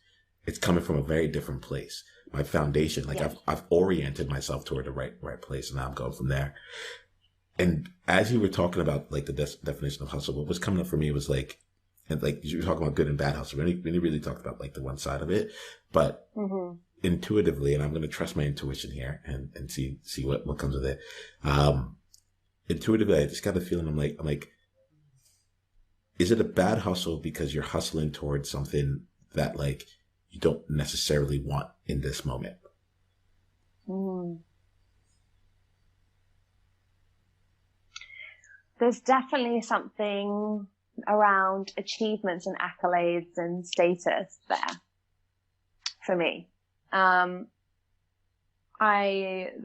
It's coming from a very different place. My foundation, like I've oriented myself toward the right place, and now I'm going from there. And as you were talking about like the definition of hustle, what was coming up for me was like, and like you were talking about good and bad hustle. We really talked about like the one side of it, but intuitively, and I'm going to trust my intuition here and see what comes with it. Intuitively, I just got the feeling I'm like, is it a bad hustle because you're hustling towards something that like you don't necessarily want in this moment?
There's definitely something around achievements and accolades and status there for me. The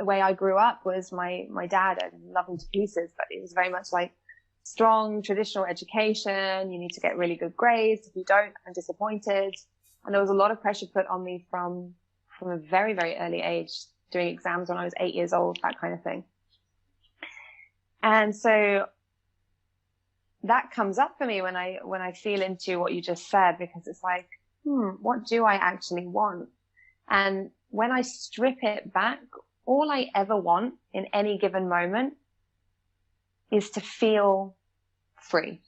way I grew up was my dad, I love him to pieces, but it was very much like strong traditional education. You need to get really good grades. If you don't, I'm disappointed. And there was a lot of pressure put on me from a very, very early age, doing exams when I was 8 years old, that kind of thing. And so that comes up for me when I feel into what you just said, because it's like, what do I actually want? And when I strip it back, all I ever want in any given moment is to feel free,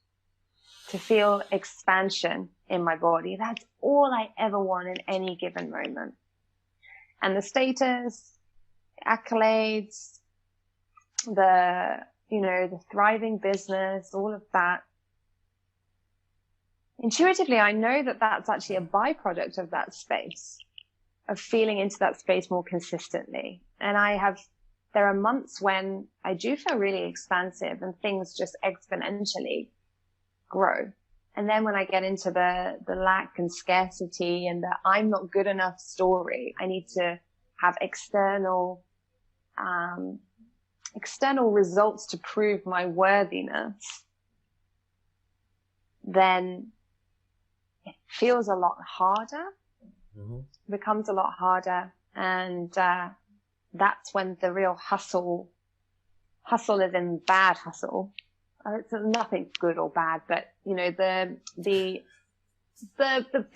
to feel expansion in my body. That's all I ever want in any given moment. And the status, accolades, the thriving business, all of that. Intuitively, I know that that's actually a byproduct of that space, of feeling into that space more consistently. And there are months when I do feel really expansive and things just exponentially grow. And then when I get into the lack and scarcity and the I'm not good enough story, I need to have external results to prove my worthiness, then it feels a lot harder, becomes a lot harder. And that's when the real hustle is in bad hustle. It's nothing good or bad, but you know, the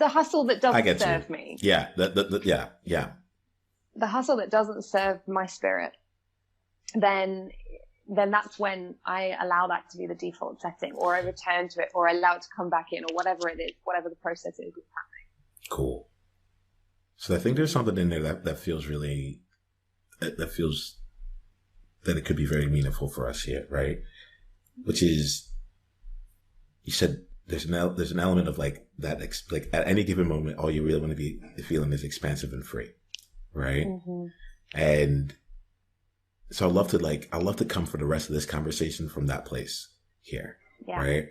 hustle that doesn't serve me.
Yeah.
The hustle that doesn't serve my spirit. Then that's when I allow that to be the default setting, or I return to it, or I allow it to come back in, or whatever it is, whatever the process is happening.
Cool. So I think there's something in there that feels really, that feels that it could be very meaningful for us here, right? Which is, you said there's an element of like that, like at any given moment, all you really want to be feeling is expansive and free, right? And so I'd love to come for the rest of this conversation from that place here, right?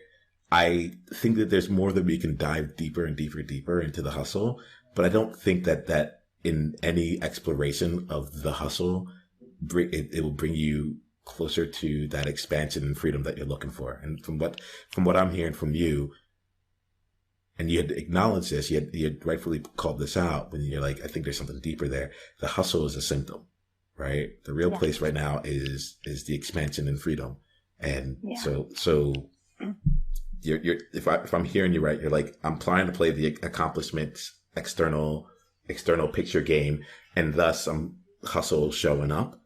I think that there's more that we can dive deeper and deeper into the hustle, but I don't think that in any exploration of the hustle, it will bring you closer to that expansion and freedom that you're looking for. And from what I'm hearing from you, And you had acknowledged this. You had rightfully called this out when you're like, I think there's something deeper there. The hustle is a symptom, right? The real place right now is the expansion and freedom. And so you're if I'm hearing you right, you're like, I'm trying to play the accomplishments, external picture game, and thus hustle showing up.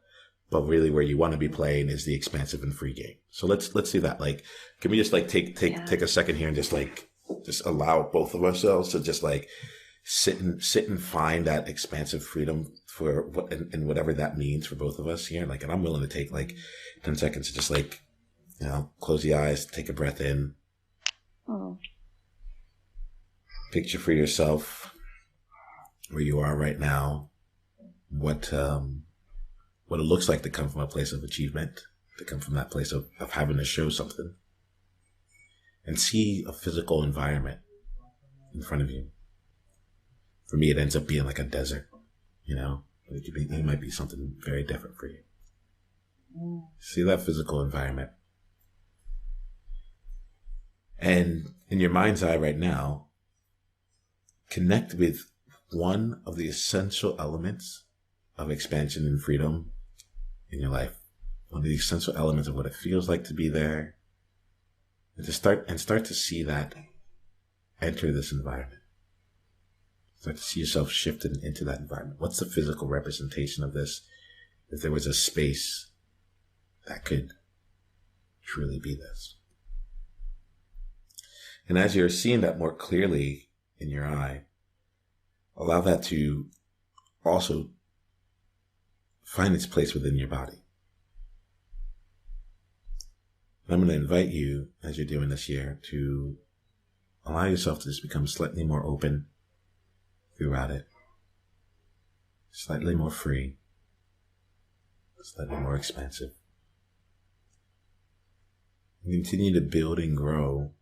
But really where you want to be playing is the expansive and free game. So let's do that. Like, can we just like take a second here and just allow both of ourselves to just like sit and find that expansive freedom for what and whatever that means for both of us here. Like, and I'm willing to take like 10 seconds to just like, close the eyes, take a breath in.
Oh.
Picture for yourself where you are right now. What it looks like to come from a place of achievement, to come from that place of having to show something, and see a physical environment in front of you. For me, it ends up being like a desert, it might be something very different for you. See that physical environment. And in your mind's eye right now, connect with one of the essential elements of expansion and freedom in your life. One of the essential elements of what it feels like to be there. And start to see that enter this environment. Start to see yourself shifting into that environment. What's the physical representation of this? If there was a space that could truly be this. And as you're seeing that more clearly in your eye, allow that to also find its place within your body. And I'm going to invite you, as you're doing this here, to allow yourself to just become slightly more open throughout it, slightly more free, slightly more expansive. And continue to build and grow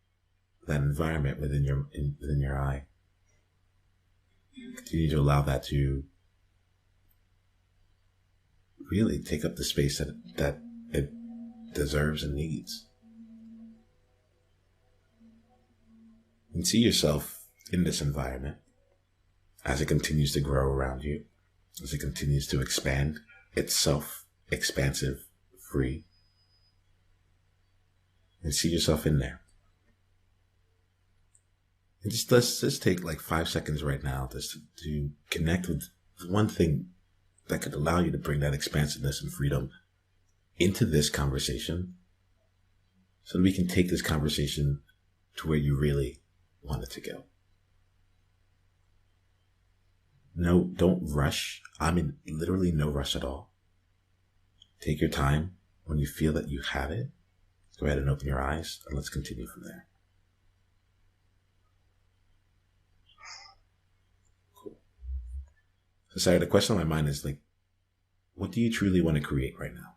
that environment within your eye. Continue to allow that to really take up the space that it deserves and needs. And see yourself in this environment as it continues to grow around you, as it continues to expand itself, expansive, free. And see yourself in there. And let's just take like 5 seconds right now just to connect with one thing that could allow you to bring that expansiveness and freedom into this conversation so that we can take this conversation to where you really want it to go. No, don't rush. I'm in literally no rush at all. Take your time. When you feel that you have it, go ahead and open your eyes and let's continue from there. So, Sarah, the question on my mind is like, what do you truly want to create right now?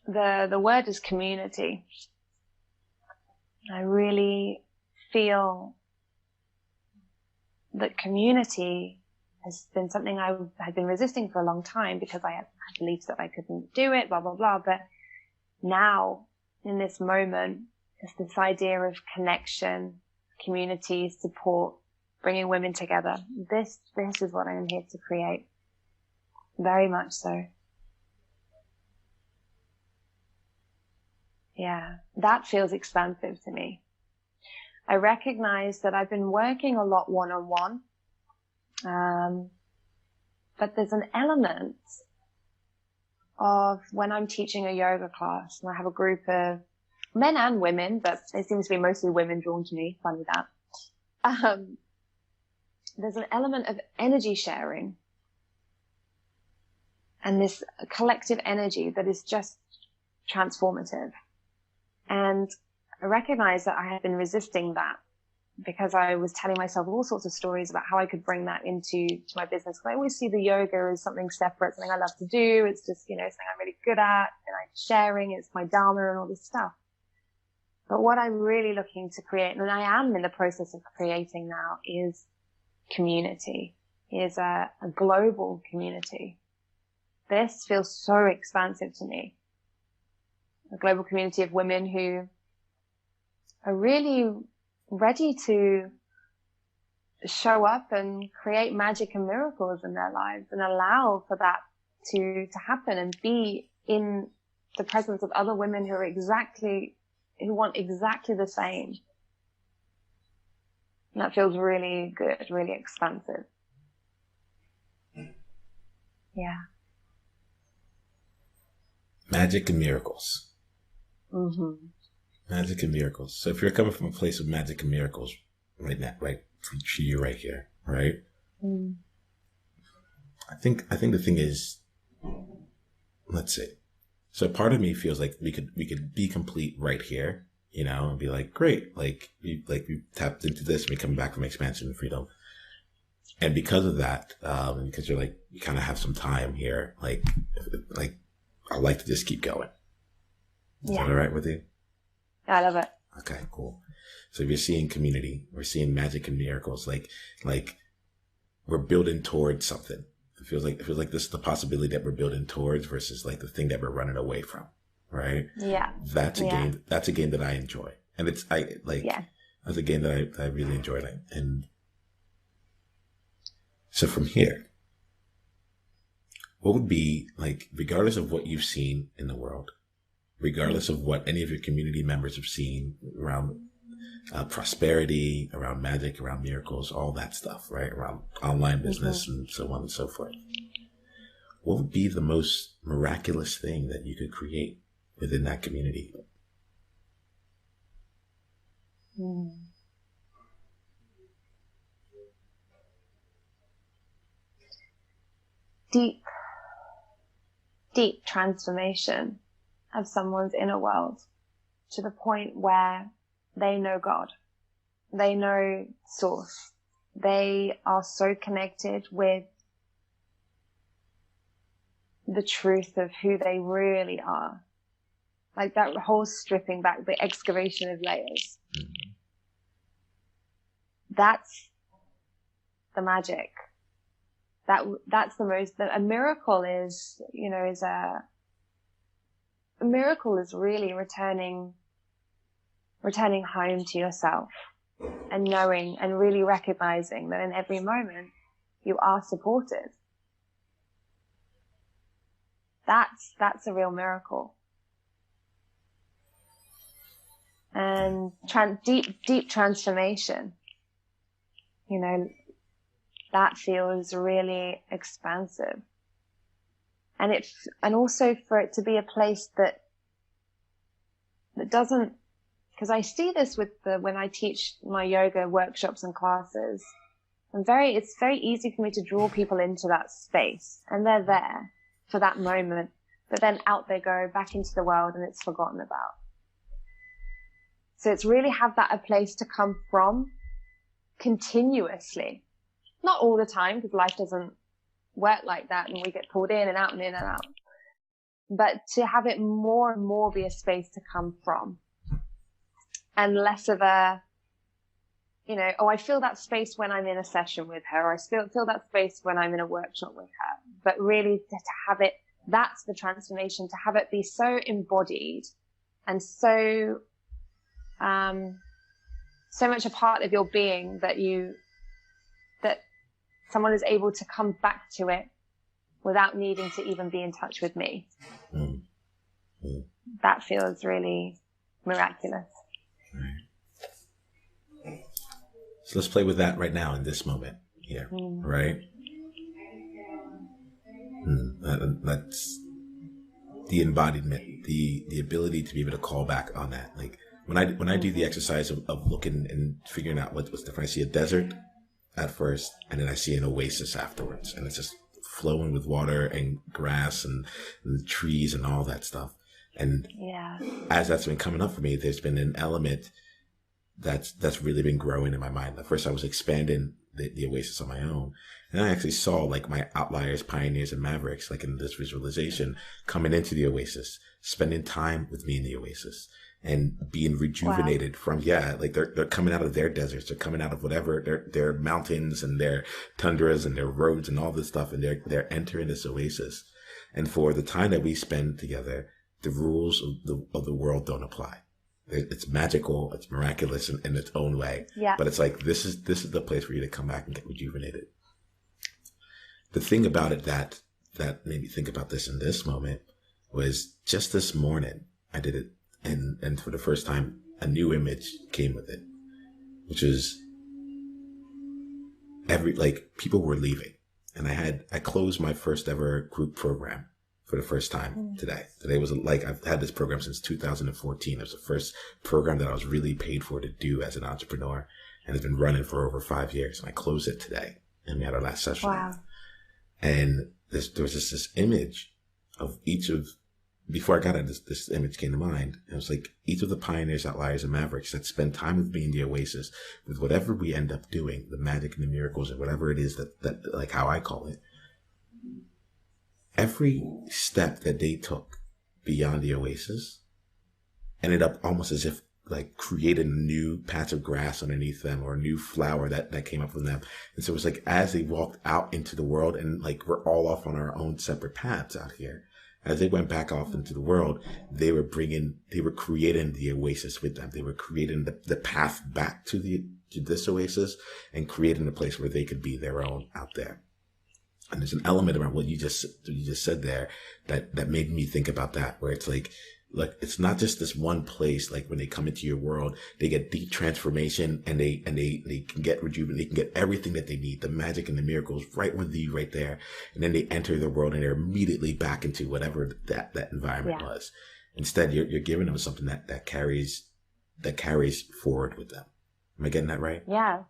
The word is community. I really feel that community has been something I had been resisting for a long time because I had beliefs that I couldn't do it, blah, blah, blah. But now, in this moment, it's this idea of connection, community, support, bringing women together. This is what I'm here to create. Very much so. Yeah, that feels expansive to me. I recognize that I've been working a lot one-on-one, but there's an element of when I'm teaching a yoga class and I have a group of men and women, but it seems to be mostly women drawn to me, funny that. There's an element of energy sharing and this collective energy that is just transformative. And I recognize that I had been resisting that because I was telling myself all sorts of stories about how I could bring that to my business. Because I always see the yoga as something separate, something I love to do. It's just, something I'm really good at and I'm sharing. It's my dharma and all this stuff. But what I'm really looking to create, and I am in the process of creating now, is community. is a global community. This feels so expansive to me. A global community of women who are really ready to show up and create magic and miracles in their lives and allow for that to happen and be in the presence of other women who want exactly the same. And that feels really good, really expansive. Yeah.
Magic and miracles.
Mm-hmm.
Magic and miracles. So if you're coming from a place of magic and miracles right now, right for you right here, right?
Mm.
I think the thing is, let's see. So part of me feels like we could be complete right here, you know, and be like, great, like we tapped into this and we come back from expansion and freedom. And because of that, because you're like, you kind of have some time here, like I'd like to just keep going. Is that all right with you?
I love it.
Okay, cool. So if you're seeing community, we're seeing magic and miracles, like we're building towards something. It feels like this is the possibility that we're building towards versus like the thing that we're running away from, right?
Yeah.
That's a game. That's a game that I enjoy, and that's a game that I really enjoyed. And so from here, what would be like, regardless of what you've seen in the world, regardless of what any of your community members have seen around prosperity, around magic, around miracles, all that stuff, right? Around online business and so on and so forth. What would be the most miraculous thing that you could create within that community?
Deep transformation of someone's inner world to the point where they know God, they know Source, they are so connected with the truth of who they really are. Like that whole stripping back, the excavation of layers.
Mm-hmm.
That's the magic. That's the most. A miracle is, a miracle is really returning home to yourself and knowing and really recognizing that in every moment you are supported. That's a real miracle. And deep transformation, that feels really expansive. And also for it to be a place that doesn't, because I see this when I teach my yoga workshops and classes, it's very easy for me to draw people into that space, and they're there for that moment, but then out they go back into the world and it's forgotten about. So it's really have that a place to come from continuously, not all the time, because life doesn't work like that and we get pulled in and out and in and out, but to have it more and more be a space to come from, and less of a, I feel that space when I'm in a session with her, or I feel that space when I'm in a workshop with her, but really to have it, that's the transformation, to have it be so embodied and so much a part of your being that someone is able to come back to it without needing to even be in touch with me.
Mm-hmm.
That feels really miraculous.
Right. So let's play with that right now in this moment here, right? That's the embodiment, the ability to be able to call back on that. Like when I do the exercise of looking and figuring out what's different, I see a desert at first, and then I see an oasis afterwards, and it's just flowing with water and grass and trees and all that stuff. And as that's been coming up for me, there's been an element that's really been growing in my mind. At first I was expanding the oasis on my own, and I actually saw like my outliers, pioneers, and mavericks, like in this visualization, coming into the oasis, spending time with me in the oasis, and being rejuvenated from, like they're coming out of their deserts. They're coming out of whatever their mountains and their tundras and their roads and all this stuff. And they're entering this oasis. And for the time that we spend together, the rules of the world don't apply. It's magical. It's miraculous in its own way.
Yeah.
But it's like, this is the place for you to come back and get rejuvenated. The thing about it that made me think about this in this moment was just this morning I did it. And for the first time, a new image came with it, which is people were leaving, and I closed my first ever group program for the first time today. Today was I've had this program since 2014. It was the first program that I was really paid for to do as an entrepreneur, and it's been running for over 5 years. And I closed it today, and we had our last session.
Wow.
And there was just this image of before I got it, this image came to mind. It was like each of the pioneers, outliers, and mavericks that spend time with me in the oasis, with whatever we end up doing, the magic and the miracles and whatever it is that like how I call it. Every step that they took beyond the oasis ended up almost as if like created a new patch of grass underneath them, or a new flower that came up from them. And so it was like, as they walked out into the world, and like we're all off on our own separate paths out here, as they went back off into the world, they were creating the oasis with them. They were creating the path back to this oasis, and creating a place where they could be their own out there. And there's an element around what you just said there that made me think about that, where it's like it's not just this one place. Like when they come into your world, they get deep transformation, and they can get rejuvenated. They can get everything that they need, the magic and the miracles right with you right there. And then they enter the world, and they're immediately back into whatever that environment was. Instead, you're giving them something that carries forward with them. Am I getting that right?
Yeah.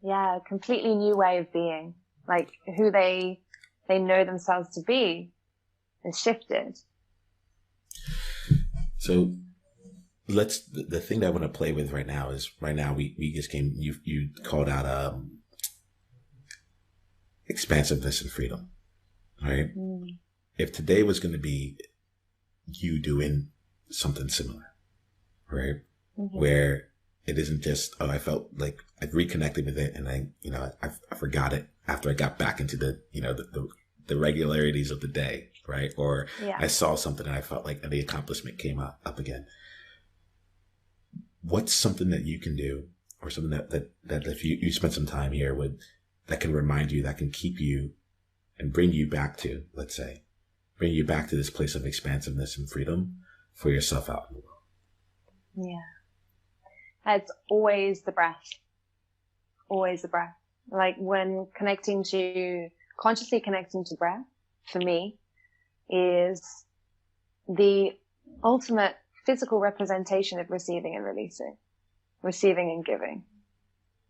Yeah. A completely new way of being. Like who they know themselves to be has shifted.
So the thing that I want to play with right now is, we just came, you called out expansiveness and freedom, right? If today was going to be you doing something similar, right? Where it isn't just, I felt like I've reconnected with it, and I forgot it after I got back into the regularities of the day, right? Or I saw something and I felt like the accomplishment came up again. What's something that you can do, or something that if you spend some time here with, that can remind you, that can keep you and bring you back to, let's say, bring you back to this place of expansiveness and freedom for yourself out in the world?
Yeah. It's always the breath. Always the breath. Like when consciously connecting to breath, for me, is the ultimate physical representation of receiving and releasing, receiving and giving.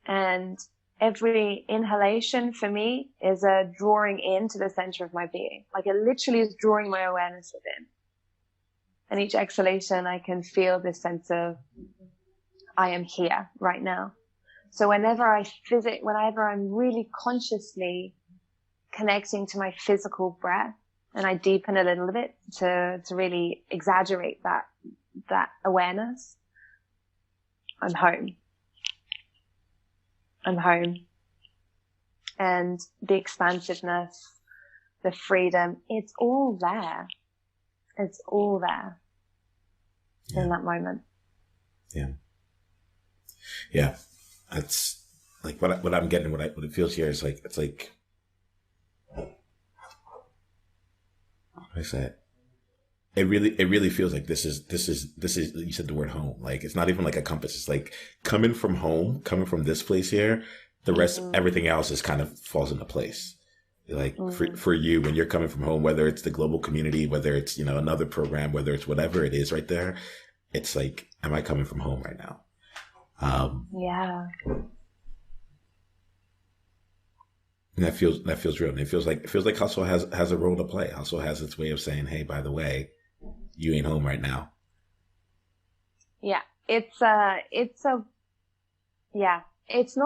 And every inhalation for me is a drawing into the center of my being. Like it literally is drawing my awareness within. And each exhalation, I can feel this sense of, I am here right now. So whenever I'm really consciously connecting to my physical breath, and I deepen a little bit to really exaggerate that awareness, I'm home. I'm home. And the expansiveness, the freedom, it's all there. It's all there in that moment.
Yeah. Yeah. That's like what I'm getting, what it feels here is like, it's like, I said, it really feels like this is, you said the word home. Like, it's not even like a compass. It's like coming from this place here, the rest, everything else is kind of falls into place. Like for you, when you're coming from home, whether it's the global community, whether it's, another program, whether it's whatever it is right there, it's like, am I coming from home right now?
Yeah.
And that feels real. And it feels like hustle has a role to play. Hustle has its way of saying, hey, by the way, you ain't home right now.
Yeah. It's not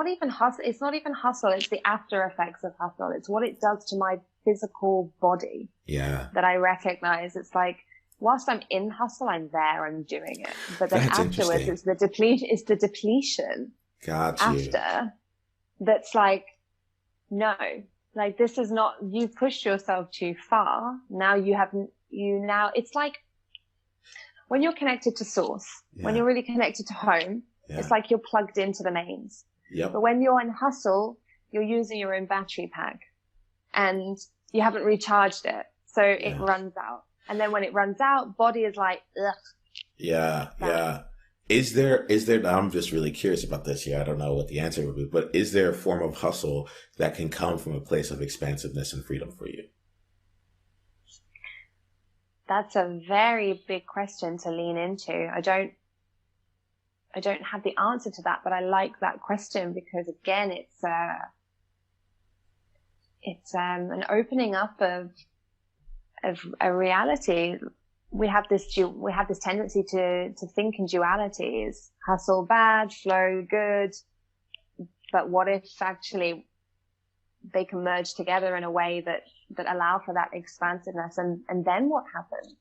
even hustle. It's not even hustle. It's the after effects of hustle. It's what it does to my physical body.
Yeah.
That I recognize. It's like whilst I'm in hustle, I'm there, I'm doing it. But then
That's
afterwards,
interesting.
it's the depletion
Got you.
after that's like, no, like this is not, you've pushed yourself too far. Now it's like when you're connected to source, when you're really connected to home, it's like you're plugged into the mains.
Yep.
But when you're in hustle, you're using your own battery pack and you haven't recharged it. So it runs out. And then when it runs out, body is like, ugh.
Yeah. Yeah. Is there, I'm just really curious about this here. I don't know what the answer would be, but is there a form of hustle that can come from a place of expansiveness and freedom for you?
That's a very big question to lean into. I don't have the answer to that, but I like that question because again, it's an opening up of a reality. We have this tendency to think in dualities: hustle bad, flow good. But what if actually they can merge together in a way that allow for that expansiveness? And then what happens?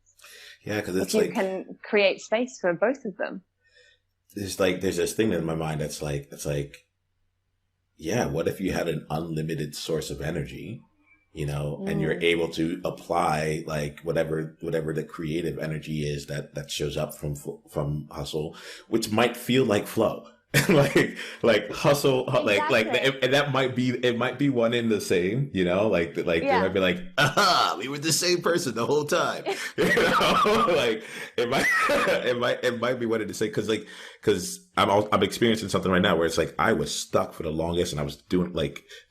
Yeah, because it's
if you can create space for both of them.
There's this thing in my mind that's like, yeah, what if you had an unlimited source of energy, and you're able to apply like whatever the creative energy is that shows up from hustle, which might feel like flow. like hustle,
exactly.
and that might be one in the same, they might be like, aha, we were the same person the whole time. Like it might be one in the same, because I'm experiencing something right now where it's like I was stuck for the longest, and I was doing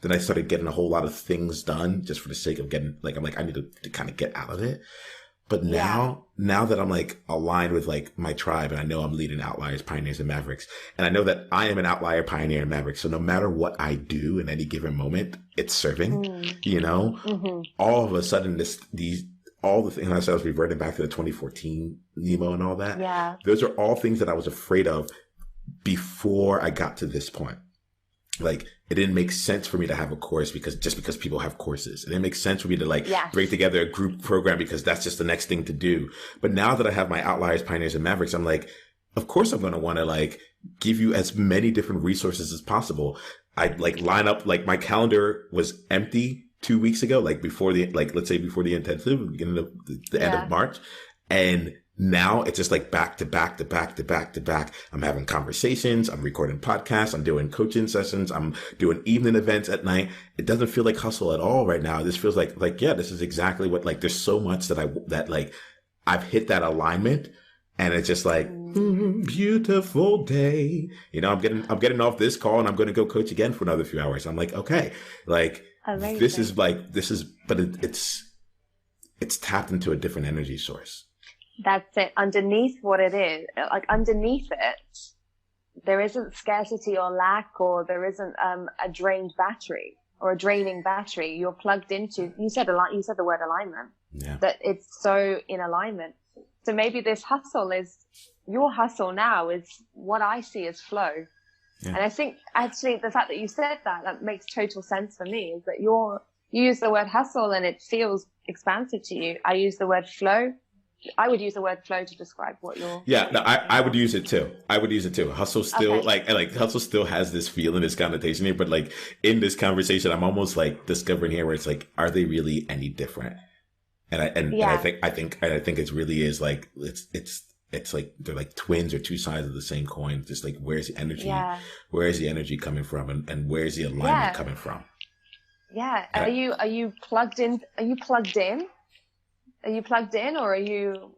then I started getting a whole lot of things done just for the sake of getting I'm like, I need to kind of get out of it. But now that I'm like aligned with like my tribe, and I know I'm leading Outliers, Pioneers, and Mavericks, and I know that I am an outlier, pioneer, and maverick. So no matter what I do in any given moment, it's serving, all of a sudden all the things, I was reverting back to the 2014 Nemo and all that.
Yeah.
Those are all things that I was afraid of before I got to this point. Like, it didn't make sense for me to have a course because people have courses. It didn't make sense for me to bring together a group program because that's just the next thing to do. But now that I have my Outliers, Pioneers, and Mavericks, I'm like, of course I'm going to want to give you as many different resources as possible. I line up, my calendar was empty 2 weeks ago, before the, let's say before the intensive, beginning of the end of March. And now it's just back to back to back to back to back. I'm having conversations. I'm recording podcasts. I'm doing coaching sessions. I'm doing evening events at night. It doesn't feel like hustle at all right now. This feels like, this is exactly what, there's so much that I've hit that alignment, and it's just beautiful day. I'm getting off this call, and I'm going to go coach again for another few hours. I'm like, okay,
amazing.
But it's tapped into a different energy source.
That's it. Underneath what it is, underneath it, there isn't scarcity or lack, or there isn't a drained battery or a draining battery. You're plugged into. You said the word alignment.
Yeah.
That it's so in alignment. So maybe this hustle is your hustle now is what I see as flow. Yeah. And I think actually the fact that you said that makes total sense for me. Is that you use the word hustle and it feels expansive to you. I use the word flow. I would use the word flow to describe what you're.
Yeah, no, I would use it too. Hustle still hustle still has this feeling, this connotation here, but in this conversation, I'm almost discovering here where it's are they really any different? And I think it really is it's they're twins or two sides of the same coin. Just where's the energy? Yeah. Where is the energy coming from, and where's the alignment coming from?
Yeah. Are you plugged in? Are you plugged in? Are you plugged in, or are you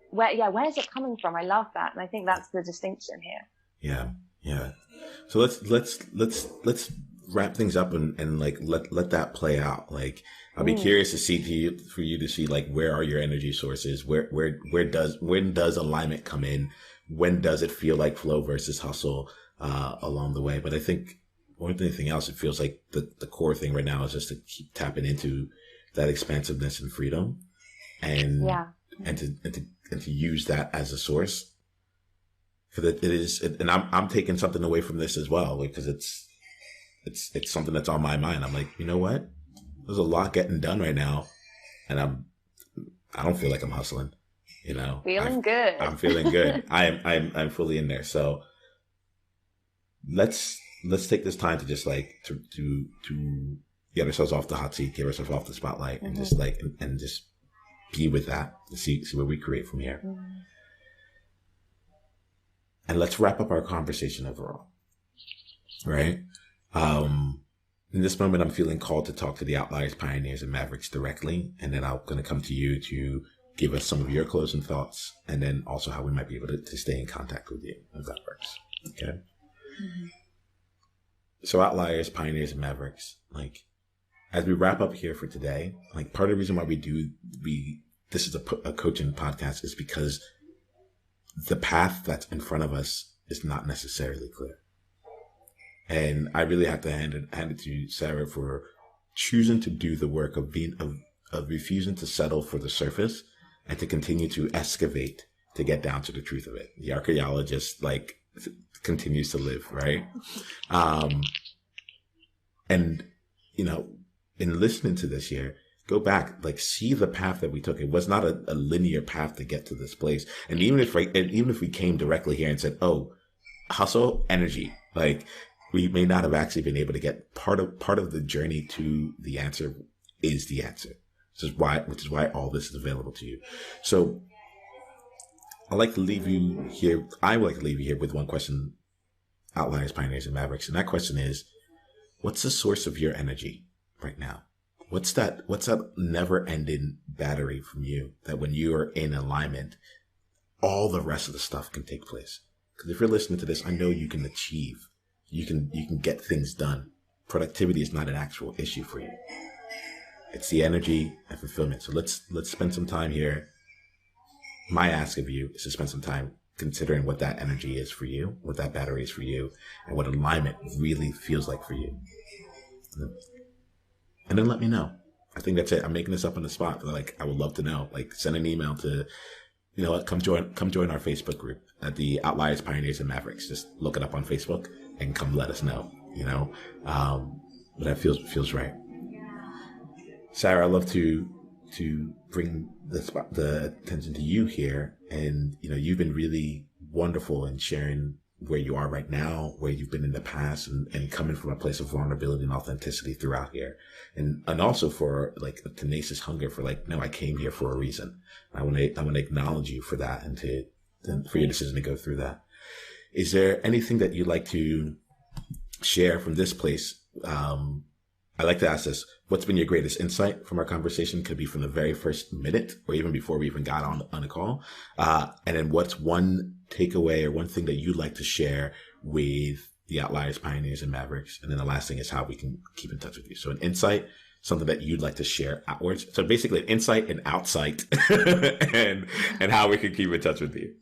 where's it coming from? I love that. And I think that's the distinction here.
Yeah. So let's wrap things up and let that play out. I'll be curious to see for you to see where are your energy sources? When does alignment come in? When does it feel like flow versus hustle along the way? But I think more than anything else, it feels like the core thing right now is just to keep tapping into that expansiveness and freedom. And to use that as a source, because it is, and I'm taking something away from this as well, because it's something that's on my mind. I'm like, you know what? There's a lot getting done right now, and I don't feel like I'm hustling. You know,
Feeling good.
I'm feeling good. I'm fully in there. So let's take this time to just like to get ourselves off the hot seat, get ourselves off the spotlight, and just like and just be with that and see what we create from here. And let's wrap up our conversation overall. Right? In this moment, I'm feeling called to talk to the Outliers, Pioneers, and Mavericks directly. And then I'm going to come to you to give us some of your closing thoughts, and then also how we might be able to stay in contact with you, if that works. Okay? So Outliers, Pioneers, and Mavericks, like, as we wrap up here for today, like, part of the reason why this is a coaching podcast is because the path that's in front of us is not necessarily clear. And I really have to hand it to Sarah for choosing to do the work of refusing to settle for the surface and to continue to excavate to get down to the truth of it. The archaeologist, like, continues to live, right? And, you know, in listening to this here, go back, like, see the path that we took. It was not a linear path to get to this place. And even if we came directly here and said, oh, hustle, energy, like, we may not have actually been able to get part of the journey to the answer is the answer, which is why all this is available to you. So I would like to leave you here with one question, Outliers, Pioneers, and Mavericks. And that question is, what's the source of your energy right now? What's that never ending battery from you that when you are in alignment, all the rest of the stuff can take place? Because if you're listening to this, I know you can achieve. You can get things done. Productivity is not an actual issue for you. It's the energy and fulfillment. So let's spend some time here. My ask of you is to spend some time considering what that energy is for you, what that battery is for you, and what alignment really feels like for you. And then let me know. I think that's it. I'm making this up on the spot, but like, I would love to know. Like, send an email to, you know what, come join our Facebook group at the Outliers, Pioneers, and Mavericks. Just look it up on Facebook and come let us know, you know. But that feels right. Sarah, I'd love to bring the attention to you here. And, you know, you've been really wonderful in sharing where you are right now, where you've been in the past, and coming from a place of vulnerability and authenticity throughout here. And also for like a tenacious hunger for like, no, I came here for a reason. I want to acknowledge you for that and for your decision to go through that. Is there anything that you'd like to share from this place? I like to ask this: what's been your greatest insight from our conversation? Could be from the very first minute, or even before we even got on a call. And then, what's one takeaway or one thing that you'd like to share with the Outliers, Pioneers, and Mavericks? And then the last thing is how we can keep in touch with you. So, an insight, something that you'd like to share outwards. So, basically, an insight and outsight, and how we can keep in touch with you.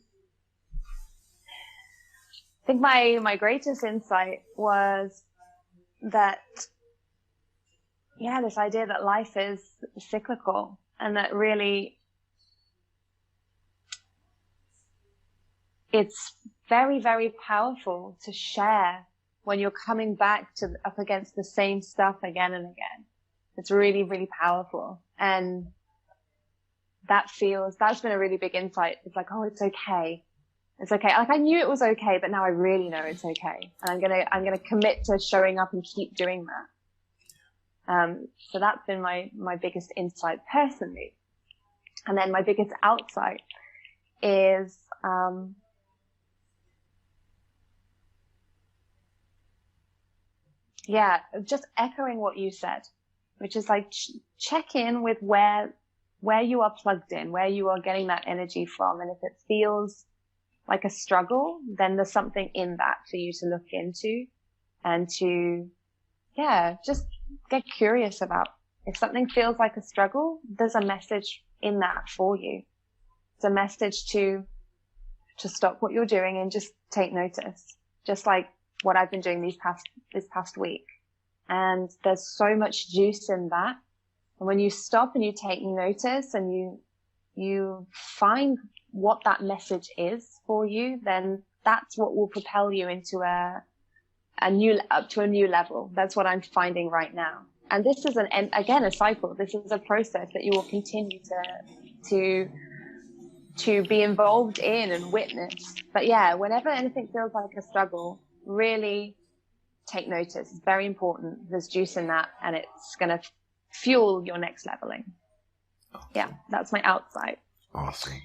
I think my greatest insight was that, this idea that life is cyclical, and that really it's very, very powerful to share when you're coming back to up against the same stuff again and again. It's really, really powerful. And that's been a really big insight. It's like, oh, it's okay. It's okay. Like, I knew it was okay, but now I really know it's okay. And I'm gonna commit to showing up and keep doing that. So that's been my biggest insight personally. And then my biggest outsight is, just echoing what you said, which is like, check in with where you are plugged in, where you are getting that energy from. And if it feels like a struggle, then there's something in that for you to look into and to, just get curious about. If something feels like a struggle, there's a message in that for you. It's a message to stop what you're doing and just take notice, just like what I've been doing this past week. And there's so much juice in that. And when you stop and you take notice and you find what that message is for you, then that's what will propel you into a new level. That's what I'm finding right now. And this is a cycle. This is a process that you will continue to to be involved in and witness. But yeah, whenever anything feels like a struggle, really take notice. It's very important. There's juice in that, and it's going to fuel your next leveling.
Awesome.
Yeah, that's my outside.
Awesome.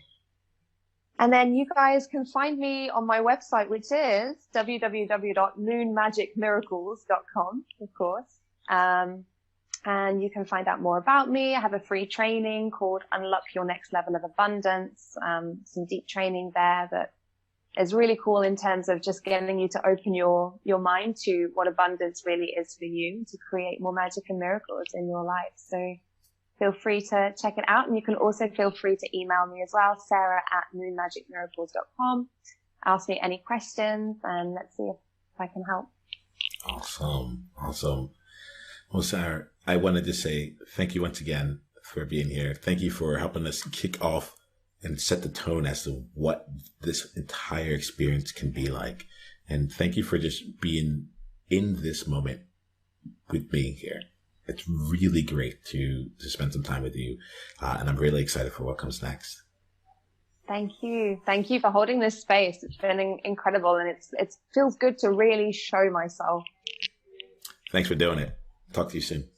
And then you guys can find me on my website, which is www.moonmagicmiracles.com, of course. And you can find out more about me. I have a free training called Unlock Your Next Level of Abundance. Some deep training there that is really cool in terms of just getting you to open your mind to what abundance really is for you, to create more magic and miracles in your life. So feel free to check it out. And you can also feel free to email me as well, sarah@moonmagicmiracles.com. Ask me any questions and let's see if I can help.
Awesome. Awesome. Well, Sarah, I wanted to say thank you once again for being here. Thank you for helping us kick off and set the tone as to what this entire experience can be like. And thank you for just being in this moment with me here. It's really great to spend some time with you. And I'm really excited for what comes next.
Thank you. Thank you for holding this space. It's been incredible. And it feels good to really show myself.
Thanks for doing it. Talk to you soon.